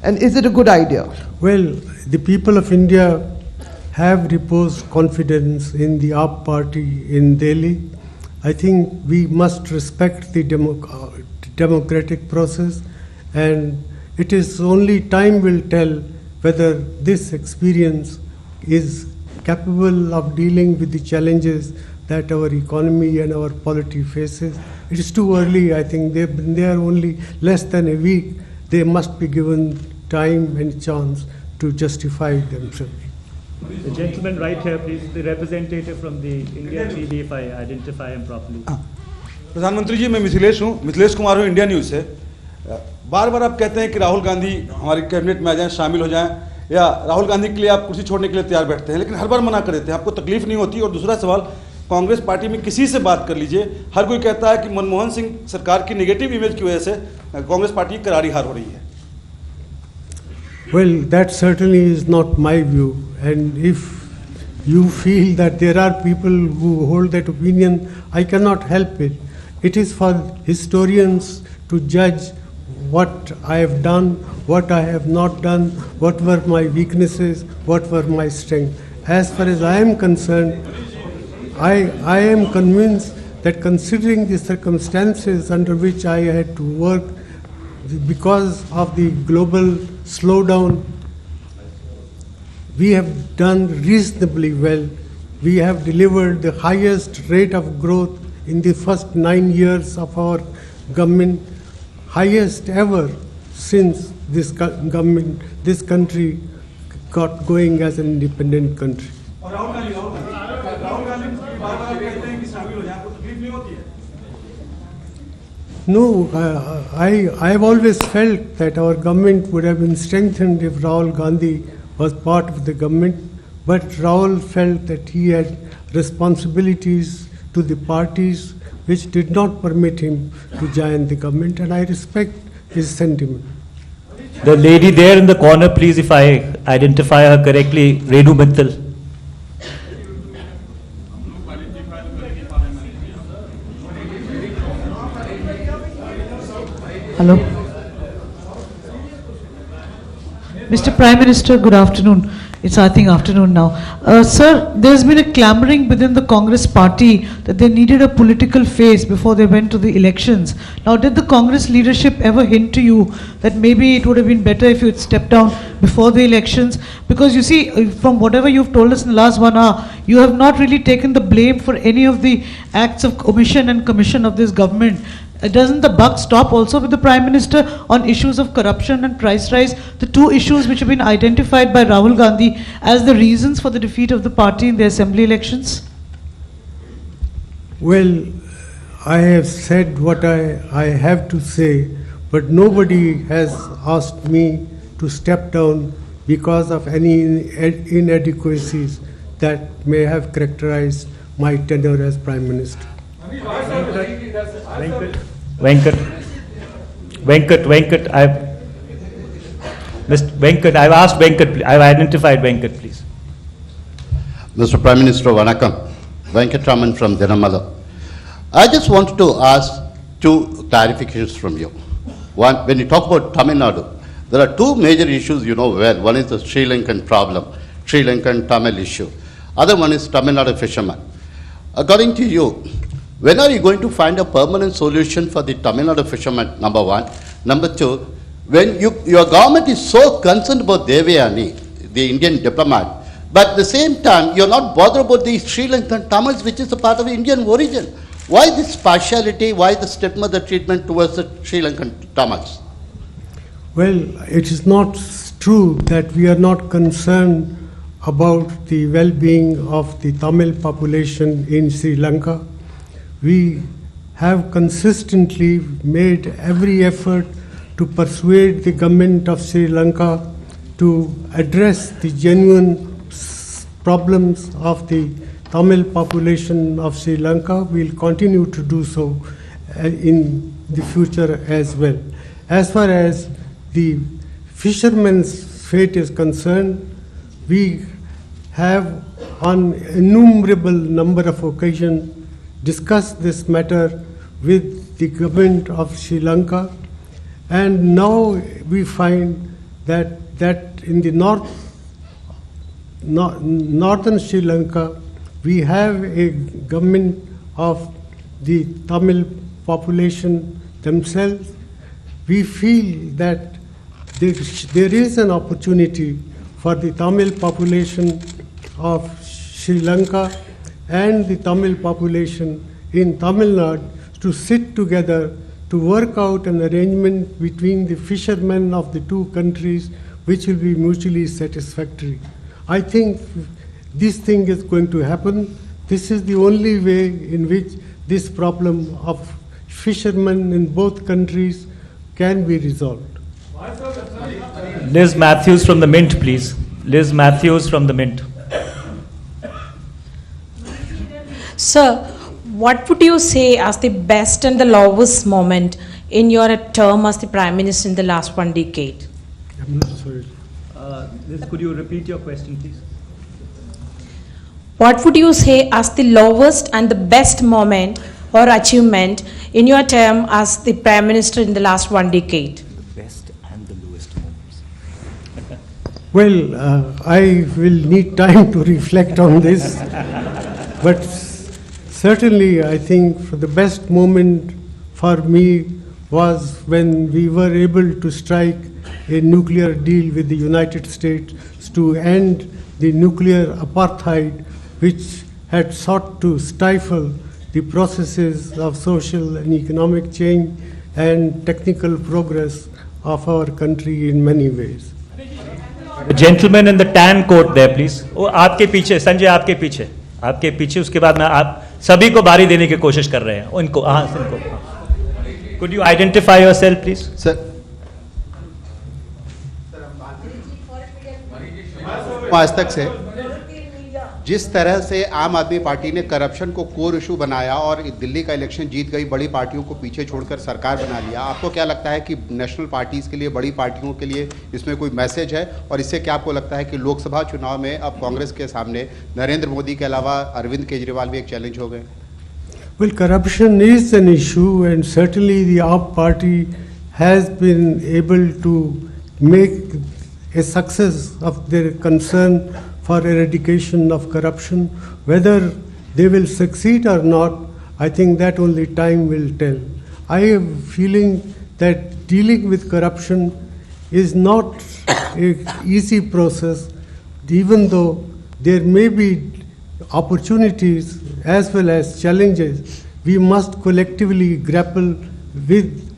And is it a good idea? Well, the people of India have reposed confidence in the AAP party in Delhi. I think we must respect the democratic process, and it is only time will tell whether this experience is capable of dealing with the challenges that our economy and our polity faces. It is too early, I think. They've been there only less than a week. They must be given time and chance to justify themselves. The gentleman right here, please. The representative from the India TV, if I identify him properly. प्रधानमंत्री जी, मैं मिथिलेश कुमार हूँ, India news से। बार बार आप कहते हैं कि राहुल गांधी हमारी cabinet में आ जाएं, शामिल हो जाएं, या राहुल गांधी के लिए आप कुर्सी छोड़ने के लिए तैयार बैठते हैं, लेकिन हर बार मना कर देते हैं, आपको तकलीफ नहीं होती? और दूसरा सवाल, कांग्रेस पार्टी में किसी से बात कर लीजिए, हर कोई कहता है कि मनमोहन सिंह सरकार की नेगेटिव इमेज की वजह से कांग्रेस पार्टी की करारी हार हो रही है। Well, that certainly is not my view, and if you feel that there are people who hold that opinion, I cannot help it. It is for historians to judge what I have done, what I have not done, what were my weaknesses, what were my strengths. As far as I am concerned, I am convinced that considering the circumstances under which I had to work because of the global slowdown, we have done reasonably well. We have delivered the highest rate of growth in the first 9 years of our government, highest ever since this government, this country got going as an independent country. No, I have always felt that our government would have been strengthened if Rahul Gandhi was part of the government, but Rahul felt that he had responsibilities to the parties which did not permit him to join the government, and I respect his sentiment. The lady there in the corner, please, if I identify her correctly, Renu Mittal. Hello. Mr. Prime Minister, good afternoon. It's, I think, afternoon now. Sir, there's been a clamoring within the Congress party that they needed a political face before they went to the elections. Now, did the Congress leadership ever hint to you that maybe it would have been better if you had stepped down before the elections? Because you see, from whatever you've told us in the last 1 hour, you have not really taken the blame for any of the acts of omission and commission of this government. Doesn't the buck stop also with the Prime Minister on issues of corruption and price rise, the two issues which have been identified by Rahul Gandhi as the reasons for the defeat of the party in the assembly elections? Well, I have said what I have to say, but nobody has asked me to step down because of any inadequacies that may have characterized my tenure as Prime Minister. Venkat, I've asked Venkat, I've identified Venkat, please. Mr. Prime Minister, Vanakkam. Venkat Raman from Dinamala. I just wanted to ask two clarifications from you. One, when you talk about Tamil Nadu, there are two major issues you know well. One is the Sri Lankan problem, Sri Lankan Tamil issue. Other one is Tamil Nadu fishermen. According to you, when are you going to find a permanent solution for the Tamil Nadu fishermen, number one? Number two, when your government is so concerned about Devayani, the Indian diplomat, but at the same time, you're not bothered about the Sri Lankan Tamils, which is a part of Indian origin. Why this partiality? Why the stigma, the treatment towards the Sri Lankan Tamils? Well, it is not true that we are not concerned about the well-being of the Tamil population in Sri Lanka. We have consistently made every effort to persuade the government of Sri Lanka to address the genuine problems of the Tamil population of Sri Lanka. We'll continue to do so in the future as well. As far as the fishermen's fate is concerned, we have on innumerable number of occasions discussed this matter with the government of Sri Lanka, and now we find that in the northern Sri Lanka we have a government of the Tamil population themselves. We feel that there is an opportunity for the Tamil population of Sri Lanka and the Tamil population in Tamil Nadu to sit together to work out an arrangement between the fishermen of the two countries which will be mutually satisfactory. I think this thing is going to happen. This is the only way in which this problem of fishermen in both countries can be resolved. Liz Matthews from the Mint, please. Liz Matthews from the Mint. Sir, what would you say as the best and the lowest moment in your term as the Prime Minister in the last 1 decade? I'm not sorry. Liz, could you repeat your question, please? What would you say as the lowest and the best moment or achievement in your term as the Prime Minister in the last 1 decade? The best and the lowest moments. Well, I will need time to reflect on this, but certainly I think for the best moment for me was when we were able to strike a nuclear deal with the United States to end the nuclear apartheid which had sought to stifle the processes of social and economic change and technical progress of our country in many ways. The gentleman in the tan coat there, please. वो आपके पीछे, संजय आपके पीछे, उसके बाद मैं आप सभी को बारी देने की कोशिश कर रहे हैं. उनको, हाँ, इनको. Could you identify yourself, please? Sir. आज तक से जिस तरह से आम आदमी पार्टी ने करप्शन को कोर इशू बनाया और दिल्ली का इलेक्शन जीत गई, बड़ी पार्टियों को पीछे छोड़कर सरकार बना लिया, आपको क्या लगता है कि नेशनल पार्टीज के लिए, बड़ी पार्टियों के लिए इसमें कोई मैसेज है? और इससे क्या आपको लगता है कि लोकसभा चुनाव में अब कांग्रेस के सामने नरेंद्र मोदी के अलावा अरविंद केजरीवाल भी एक चैलेंज हो गए? Well, corruption is an issue, and certainly the AAP party has been able to make a success of their concern for eradication of corruption. Whether they will succeed or not, I think that only time will tell. I have a feeling that dealing with corruption is not an easy process, even though there may be opportunities as well as challenges. We must collectively grapple with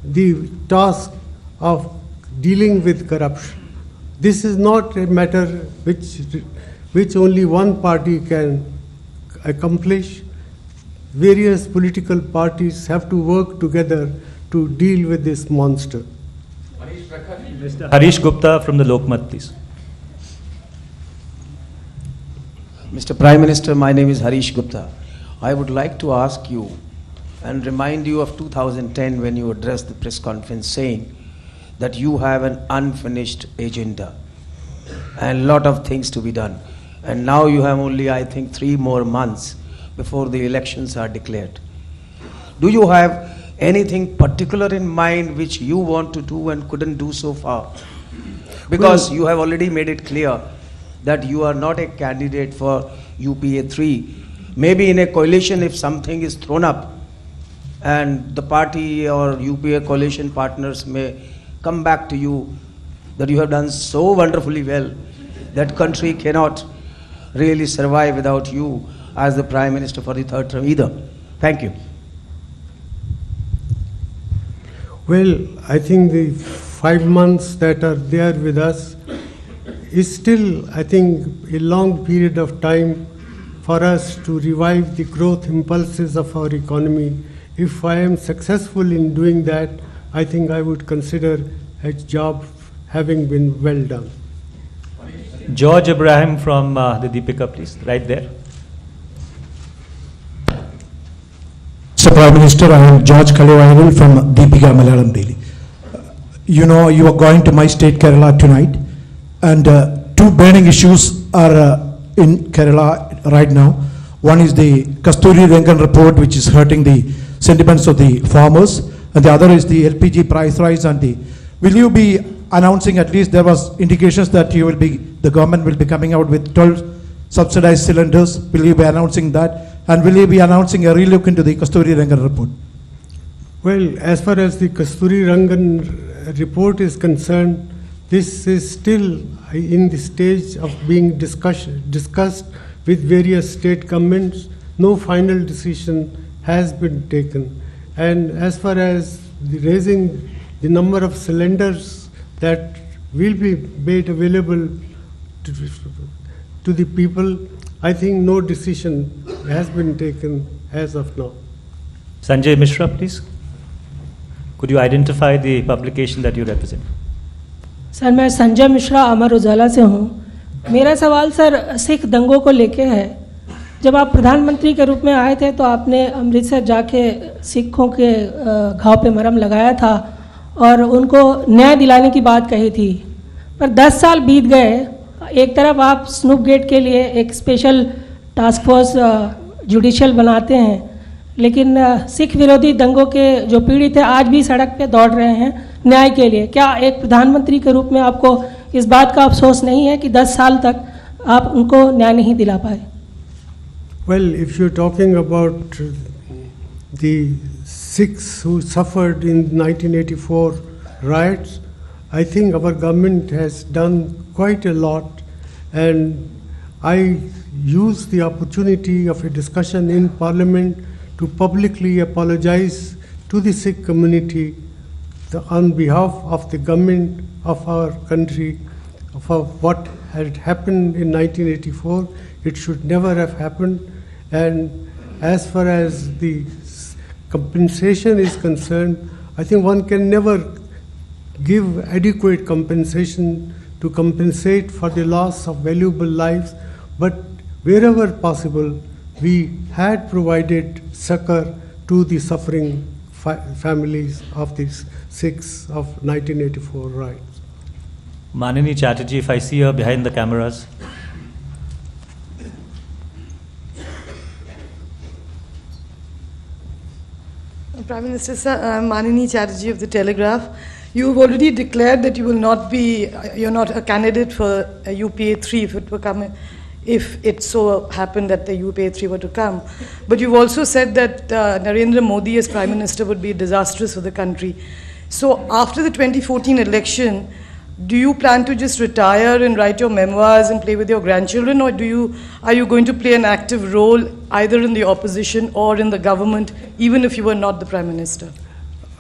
the task of dealing with corruption. This is not a matter which only one party can accomplish. Various political parties have to work together to deal with this monster. Mr. Harish Gupta from the Lokmat, please. Mr. Prime Minister, my name is Harish Gupta. I would like to ask you and remind you of 2010 when you addressed the press conference saying that you have an unfinished agenda and a lot of things to be done. And now you have only, I think, 3 more months before the elections are declared. Do you have anything particular in mind which you want to do and couldn't do so far? Because you have already made it clear that you are not a candidate for UPA 3. Maybe in a coalition, if something is thrown up and the party or UPA coalition partners may come back to you that you have done so wonderfully well that country cannot really survive without you as the Prime Minister for the 3rd term either. Thank you. Well, I think the 5 months that are there with us is still, I think, a long period of time for us to revive the growth impulses of our economy. If I am successful in doing that, I think I would consider a job having been well done. George Ibrahim from the Deepika, please, right there. Mr. Prime Minister, I am George Kalewayil from Deepika Malayalam Daily. You know, you are going to my state Kerala tonight, and 2 burning issues are in Kerala right now. One is the Kasturi Rengan report, which is hurting the sentiments of the farmers, and the other is the LPG price rise. And will you be announcing, at least there was indications that the government will be coming out with 12 subsidized cylinders. Will you be announcing that? And will you be announcing a relook into the Kasturi Rengan report? Well, as far as the Kasturi Rangan report is concerned, this is still in the stage of being discussed with various state governments. No final decision has been taken. And as far as raising the number of cylinders that will be made available to the people, I think no decision has been taken as of now. Sanjay Mishra, please. Could you identify the publication that you represent? Sir मैं संजय मिश्रा अमर उजाला से हूँ। मेरा सवाल sir Sikh दंगों को लेके है। जब आप प्रधानमंत्री के रूप में आए थे तो आपने अमृतसर जाके सिखों के घाव पे मरहम लगाया था और उनको न्याय दिलाने की बात कही थी, पर 10 साल बीत गए। एक तरफ आप स्नूप गेट के लिए एक स्पेशल टास्क फोर्स जुडिशियल बनाते हैं, लेकिन सिख विरोधी दंगों के जो पीड़ित हैं आज भी सड़क पे दौड़ रहे हैं न्याय के लिए। क्या एक प्रधानमंत्री के रूप में आपको इस बात का अफसोस नहीं है कि 10 साल तक आप उनको न्याय नहीं दिला पाए? Well, if you're talking about the Sikhs who suffered in 1984 riots, I think our government has done quite a lot, and I use the opportunity of a discussion in Parliament to publicly apologize to the Sikh community on behalf of the government of our country for what had happened in 1984. It should never have happened. And as far as the compensation is concerned, I think one can never give adequate compensation to compensate for the loss of valuable lives, but wherever possible, we had provided succor to the suffering families of these Sikhs of 1984 riots. Manini Chatterjee, if I see her behind the cameras. Prime Minister, sir, I'm Manini Chatterjee of the Telegraph. You've already declared that you will not be, you're not a candidate for a UPA 3 if it were coming, if it so happened that the UPA 3 were to come. But you've also said that Narendra Modi as Prime Minister would be disastrous for the country. So after the 2014 election, do you plan to just retire and write your memoirs and play with your grandchildren, or are you going to play an active role either in the opposition or in the government, even if you were not the Prime Minister?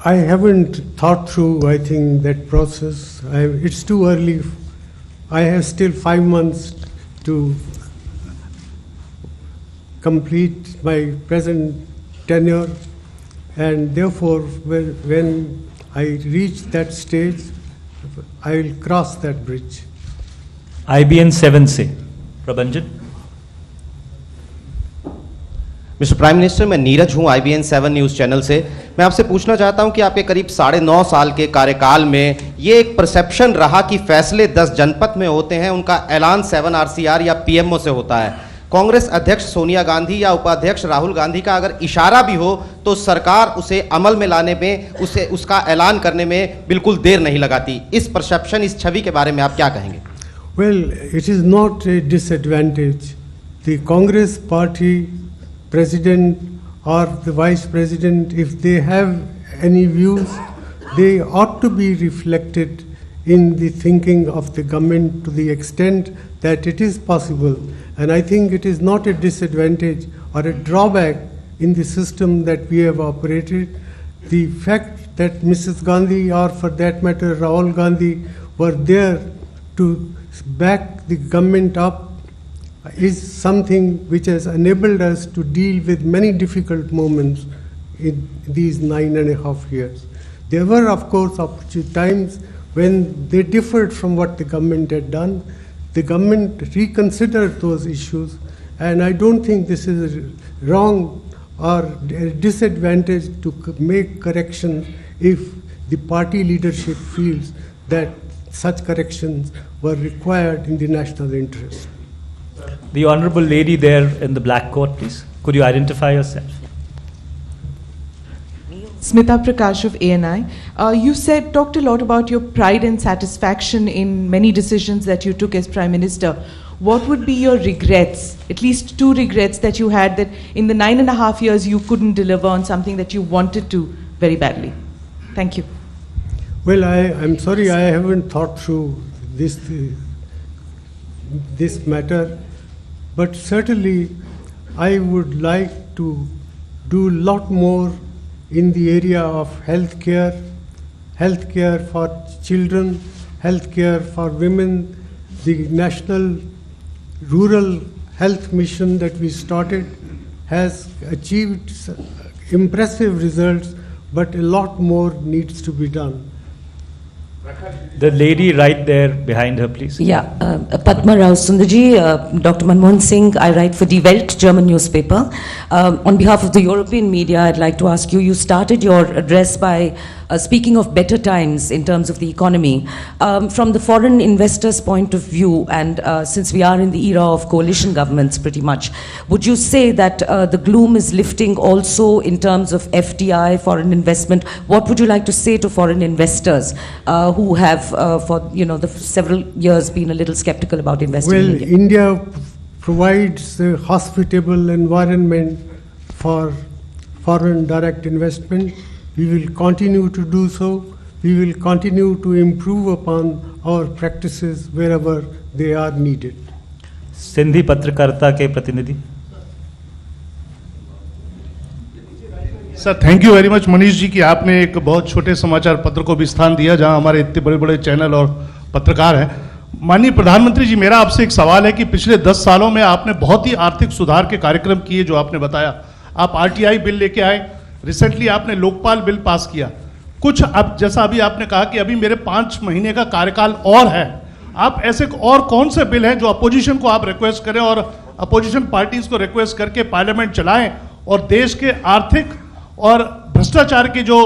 I haven't thought through, I think, that process. It's too early. I have still 5 months to complete my present tenure, and therefore when I reach that stage, I will cross that bridge. IBN 7 से प्रबंजन। Mister prime minister, मैं नीरज हूं IBN 7 news channel से। मैं आपसे पूछना चाहता हूं कि आपके करीब 9.5 साल के कार्यकाल में ये एक परसेप्शन रहा कि फैसले 10 जनपद में होते हैं, उनका ऐलान 7 RCR या PMO से होता है। कांग्रेस अध्यक्ष सोनिया गांधी या उपाध्यक्ष राहुल गांधी का अगर इशारा भी हो तो सरकार उसे अमल में लाने में, उसका ऐलान करने में बिल्कुल देर नहीं लगाती। इस परसेप्शन, इस छवि के बारे में आप क्या कहेंगे? Well, it is not a disadvantage. The Congress party president or the vice president, if they have any views, they ought to be reflected in the thinking of the government to the extent that it is possible. And I think it is not a disadvantage or a drawback in the system that we have operated. The fact that Mrs. Gandhi, or for that matter Rahul Gandhi, were there to back the government up is something which has enabled us to deal with many difficult moments in these 9.5 years. There were, of course, times when they differed from what the government had done. The government reconsidered those issues, and I don't think this is wrong or a disadvantage to make corrections if the party leadership feels that such corrections were required in the national interest. The honorable lady there in the black coat, please. Could you identify yourself? Smita Prakash of ANI. You talked a lot about your pride and satisfaction in many decisions that you took as Prime Minister. What would be your regrets, at least 2 regrets that you had, that in the 9.5 years you couldn't deliver on something that you wanted to very badly? Thank you. Well, I'm sorry, I haven't thought through this matter, but certainly I would like to do a lot more in the area of healthcare for children, healthcare for women, the national rural health mission that we started has achieved impressive results, but a lot more needs to be done. The lady right there behind her, please. Yeah, Padma Rao Sundarji, Dr. Manmohan Singh, I write for Die Welt, German newspaper. On behalf of the European media, I'd like to ask you, you started your address by speaking of better times in terms of the economy. From the foreign investors' point of view, and since we are in the era of coalition governments pretty much, would you say that the gloom is lifting also in terms of FDI, foreign investment? What would you like to say to foreign investors who have for the several years been a little skeptical about investing Well, in India? India provides a hospitable environment for foreign direct investment. We will continue to do so. We will continue to improve upon our practices wherever they are needed. Sindhi पत्रकारिता के प्रतिनिधि. Sir thank you very much Manish ji कि आपने एक बहुत छोटे समाचार पत्र को भी स्थान दिया जहां हमारे इतने बड़े बड़े चैनल और पत्रकार हैं. माननीय प्रधानमंत्री जी, मेरा आपसे एक सवाल है कि पिछले 10 सालों में आपने बहुत ही आर्थिक सुधार के कार्यक्रम किए जो आपने बताया. आप आरटीआई बिल लेके आए, रिसेंटली आपने लोकपाल बिल पास किया. कुछ अब जैसा अभी आपने कहा कि अभी मेरे 5 महीने का कार्यकाल और है, आप ऐसे और कौन से बिल हैं जो अपोजिशन को आप रिक्वेस्ट करें और अपोजिशन पार्टीज को रिक्वेस्ट करके पार्लियामेंट चलाएं और देश के आर्थिक और भ्रष्टाचार के जो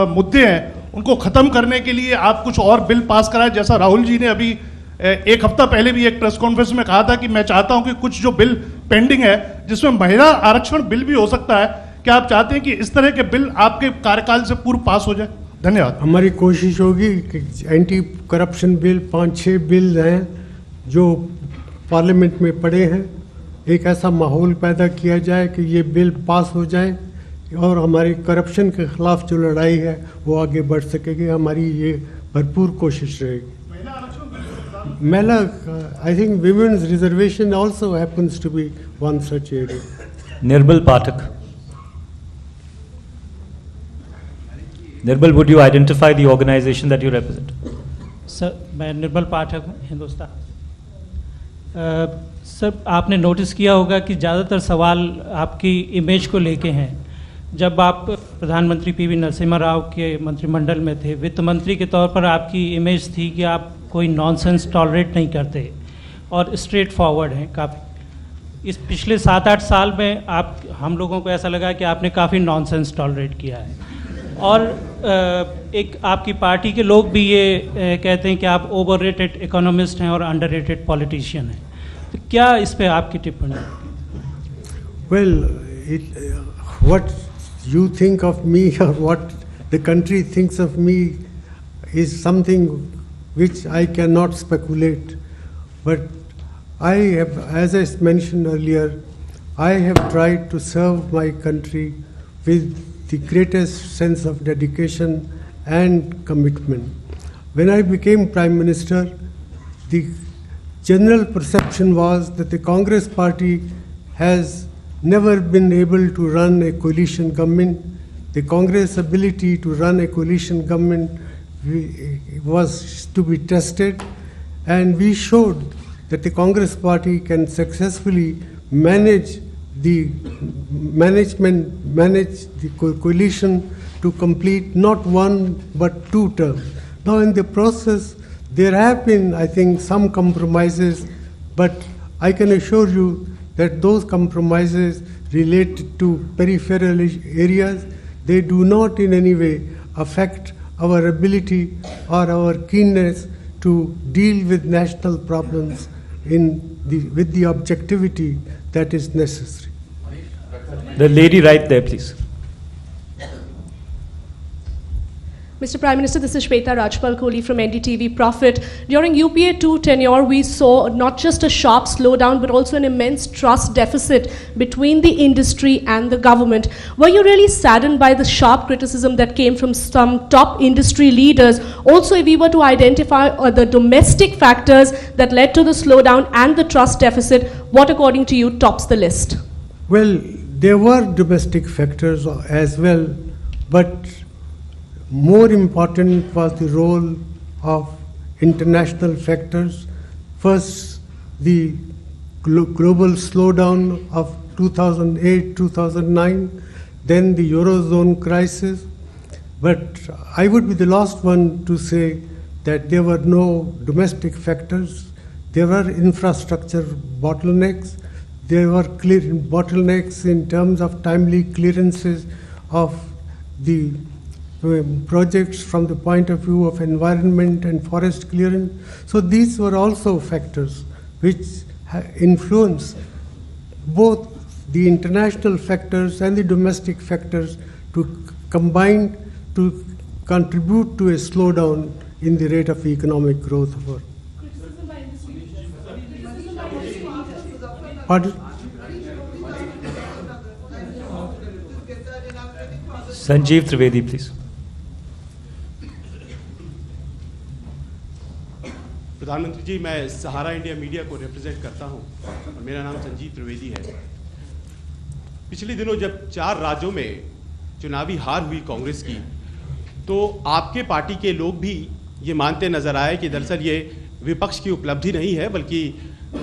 मुद्दे हैं उनको खत्म करने के लिए आप कुछ और बिल पास कराएं. जैसा राहुल जी ने अभी एक हफ्ता पहले भी एक प्रेस कॉन्फ्रेंस में कहा था कि मैं चाहता हूं कि कुछ जो बिल पेंडिंग है जिसमें महिला आरक्षण बिल भी हो सकता है, क्या आप चाहते हैं कि इस तरह के बिल आपके कार्यकाल से पूर्व पास हो जाए? धन्यवाद. हमारी कोशिश होगी कि एंटी करप्शन बिल 5-6 बिल हैं जो पार्लियामेंट में पड़े हैं, एक ऐसा माहौल पैदा किया जाए कि ये बिल पास हो जाए और हमारी करप्शन के खिलाफ जो लड़ाई है वो आगे बढ़ सकेगी. हमारी ये भरपूर कोशिश रहेगी. महिला, I think women's reservation also happens to be one such area. Nirbal Pathak. Nirbal, would you identify the organization that you represent? Sir मैं निर्मल पाठक हूँ, हिंदुस्तान. सर आपने नोटिस किया होगा कि ज़्यादातर सवाल आपकी इमेज को लेके हैं. जब आप प्रधानमंत्री पीवी नरसिम्हा राव के मंत्रिमंडल में थे, वित्त मंत्री के तौर पर आपकी इमेज थी कि आप कोई नॉनसेंस टॉलरेट नहीं करते और स्ट्रेट फॉरवर्ड हैं काफ़ी. इस पिछले 7-8 साल में आप हम लोगों को ऐसा लगा कि आपने काफ़ी नॉनसेंस टॉलरेट किया है और एक आपकी पार्टी के लोग भी ये कहते हैं कि आप ओवररेटेड इकोनॉमिस्ट हैं और अंडररेटेड पॉलिटिशियन हैं. तो क्या इस पे आपकी टिप्पणी? Well, what you think of me or what the country thinks of me is something which I cannot speculate. But I have, as I mentioned earlier, I have tried to serve my country with the greatest sense of dedication and commitment. When I became Prime Minister, the general perception was that the Congress party has never been able to run a coalition government. The Congress ability to run a coalition government was to be tested, and we showed that the Congress party can successfully manage the coalition to complete not one but 2 terms. Now in the process there have been, I think, some compromises, but I can assure you that those compromises related to peripheral areas, they do not in any way affect our ability or our keenness to deal with national problems with the objectivity that is necessary. The lady right there, please. Mr. Prime Minister, this is Shweta Rajpal Kohli from NDTV Profit. During UPA 2 tenure, we saw not just a sharp slowdown, but also an immense trust deficit between the industry and the government. Were you really saddened by the sharp criticism that came from some top industry leaders? Also, if we were to identify the domestic factors that led to the slowdown and the trust deficit, what according to you tops the list? Well, there were domestic factors as well, but more important was the role of international factors. First, the global slowdown of 2008-2009, then the Eurozone crisis. But I would be the last one to say that there were no domestic factors. There were infrastructure bottlenecks. There were bottlenecks in terms of timely clearances of the projects from the point of view of environment and forest clearance. So these were also factors which influence both the international factors and the domestic factors to combine to contribute to a slowdown in the rate of economic growth of our. Pardon? Sanjeev Trivedi, please. प्रधानमंत्री जी, मैं सहारा India media को represent करता हूं और मेरा नाम संजीव त्रिवेदी है। पिछले दिनों जब 4 राज्यों में चुनावी हार हुई कांग्रेस की, तो आपके पार्टी के लोग भी ये मानते नजर आए कि दरअसल ये विपक्ष की उपलब्धि नहीं है, बल्कि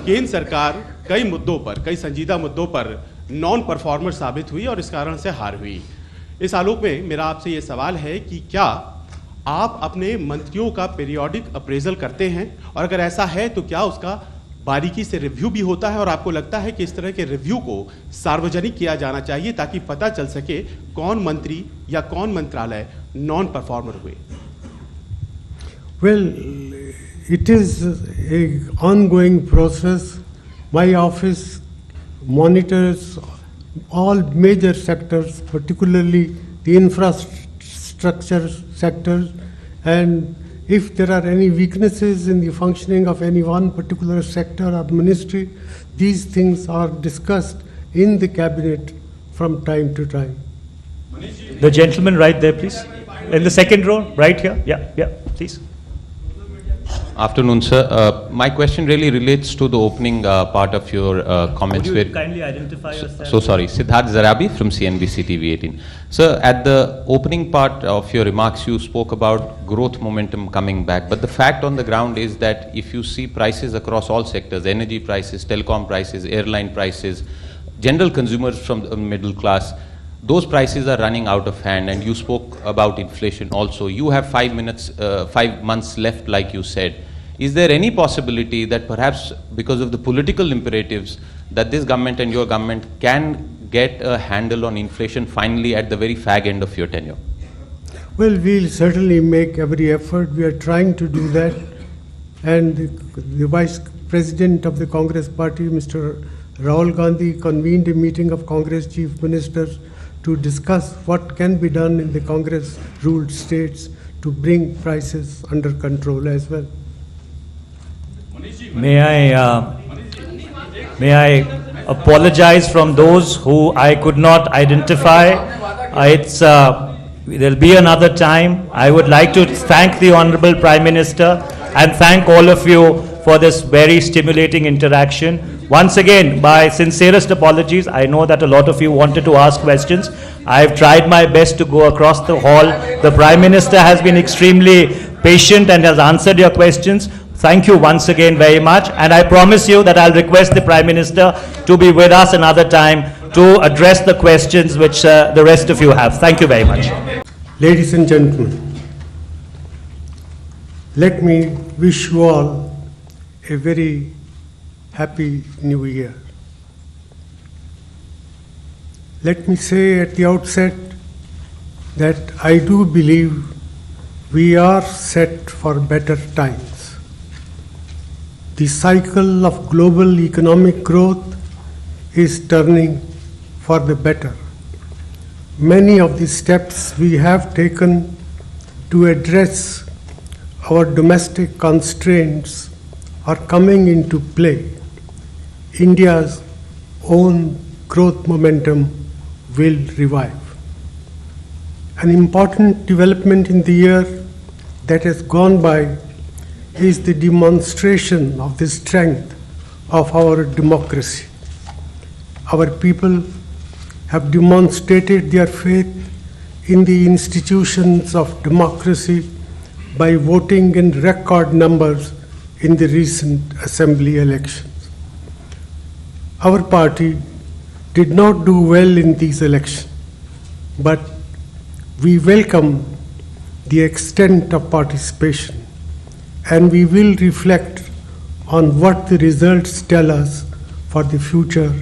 केंद्र सरकार कई मुद्दों पर, कई संजीदा मुद्दों पर नॉन परफॉर्मर साबित हुई और इस कारण से हार हुई। इस आलोक में मेरा आपसे ये सवाल है कि क्या आप अपने मंत्रियों का पीरियोडिक अप्रेजल करते हैं, और अगर ऐसा है तो क्या उसका बारीकी से रिव्यू भी होता है, और आपको लगता है कि इस तरह के रिव्यू को सार्वजनिक किया जाना चाहिए ताकि पता चल सके कौन मंत्री या कौन मंत्रालय नॉन परफॉर्मर हुए? Well, it is an ongoing process. My office monitors all major sectors, particularly the infrastructure sectors, and if there are any weaknesses in the functioning of any one particular sector or ministry, these things are discussed in the cabinet from time to time. The gentleman right there, please. In the second row, right here. Yeah, please. Afternoon, sir. My question really relates to the opening part of your comments. Would you kindly identify yourself? So sorry, Siddharth Zarabi from CNBC TV 18. Sir, at the opening part of your remarks, you spoke about growth momentum coming back. But the fact on the ground is that if you see prices across all sectors, energy prices, telecom prices, airline prices, general consumers from the middle class, those prices are running out of hand. And you spoke about inflation also. You have 5 months left, like you said. Is there any possibility that perhaps because of the political imperatives that this government and your government can get a handle on inflation finally at the very fag end of your tenure? Well, we'll certainly make every effort. We are trying to do that. And the Vice President of the Congress Party, Mr. Rahul Gandhi, convened a meeting of Congress Chief Ministers to discuss what can be done in the Congress-ruled states to bring prices under control as well. May I apologize from those who I could not identify. There'll be another time. I would like to thank the Honorable Prime Minister and thank all of you for this very stimulating interaction. Once again, my sincerest apologies. I know that a lot of you wanted to ask questions. I've tried my best to go across the hall. The Prime Minister has been extremely patient and has answered your questions. Thank you once again very much, and I promise you that I'll request the Prime Minister to be with us another time to address the questions which the rest of you have. Thank you very much. Ladies and gentlemen, let me wish you all a very happy New Year. Let me say at the outset that I do believe we are set for better times. The cycle of global economic growth is turning for the better. Many of the steps we have taken to address our domestic constraints are coming into play. India's own growth momentum will revive. An important development in the year that has gone by is the demonstration of the strength of our democracy. Our people have demonstrated their faith in the institutions of democracy by voting in record numbers in the recent assembly elections. Our party did not do well in these elections, but we welcome the extent of participation, and we will reflect on what the results tell us for the future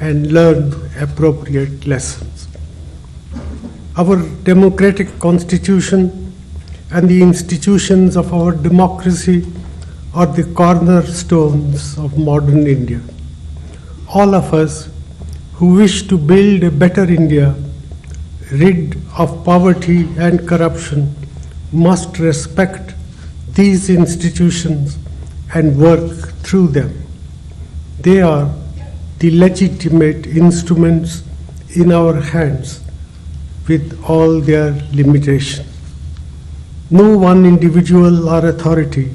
and learn appropriate lessons. Our democratic constitution and the institutions of our democracy are the cornerstones of modern India. All of us who wish to build a better India, rid of poverty and corruption, must respect these institutions and work through them. They are the legitimate instruments in our hands with all their limitations. No one individual or authority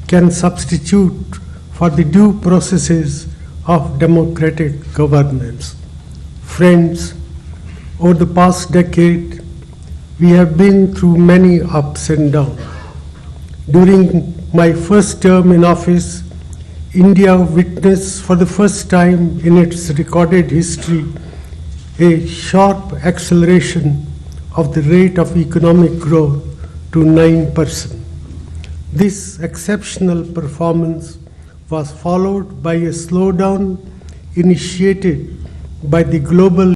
can substitute for the due processes of democratic governance. Friends, over the past decade, we have been through many ups and downs. During my first term in office, India witnessed for the first time in its recorded history a sharp acceleration of the rate of economic growth to 9%. This exceptional performance was followed by a slowdown initiated by the global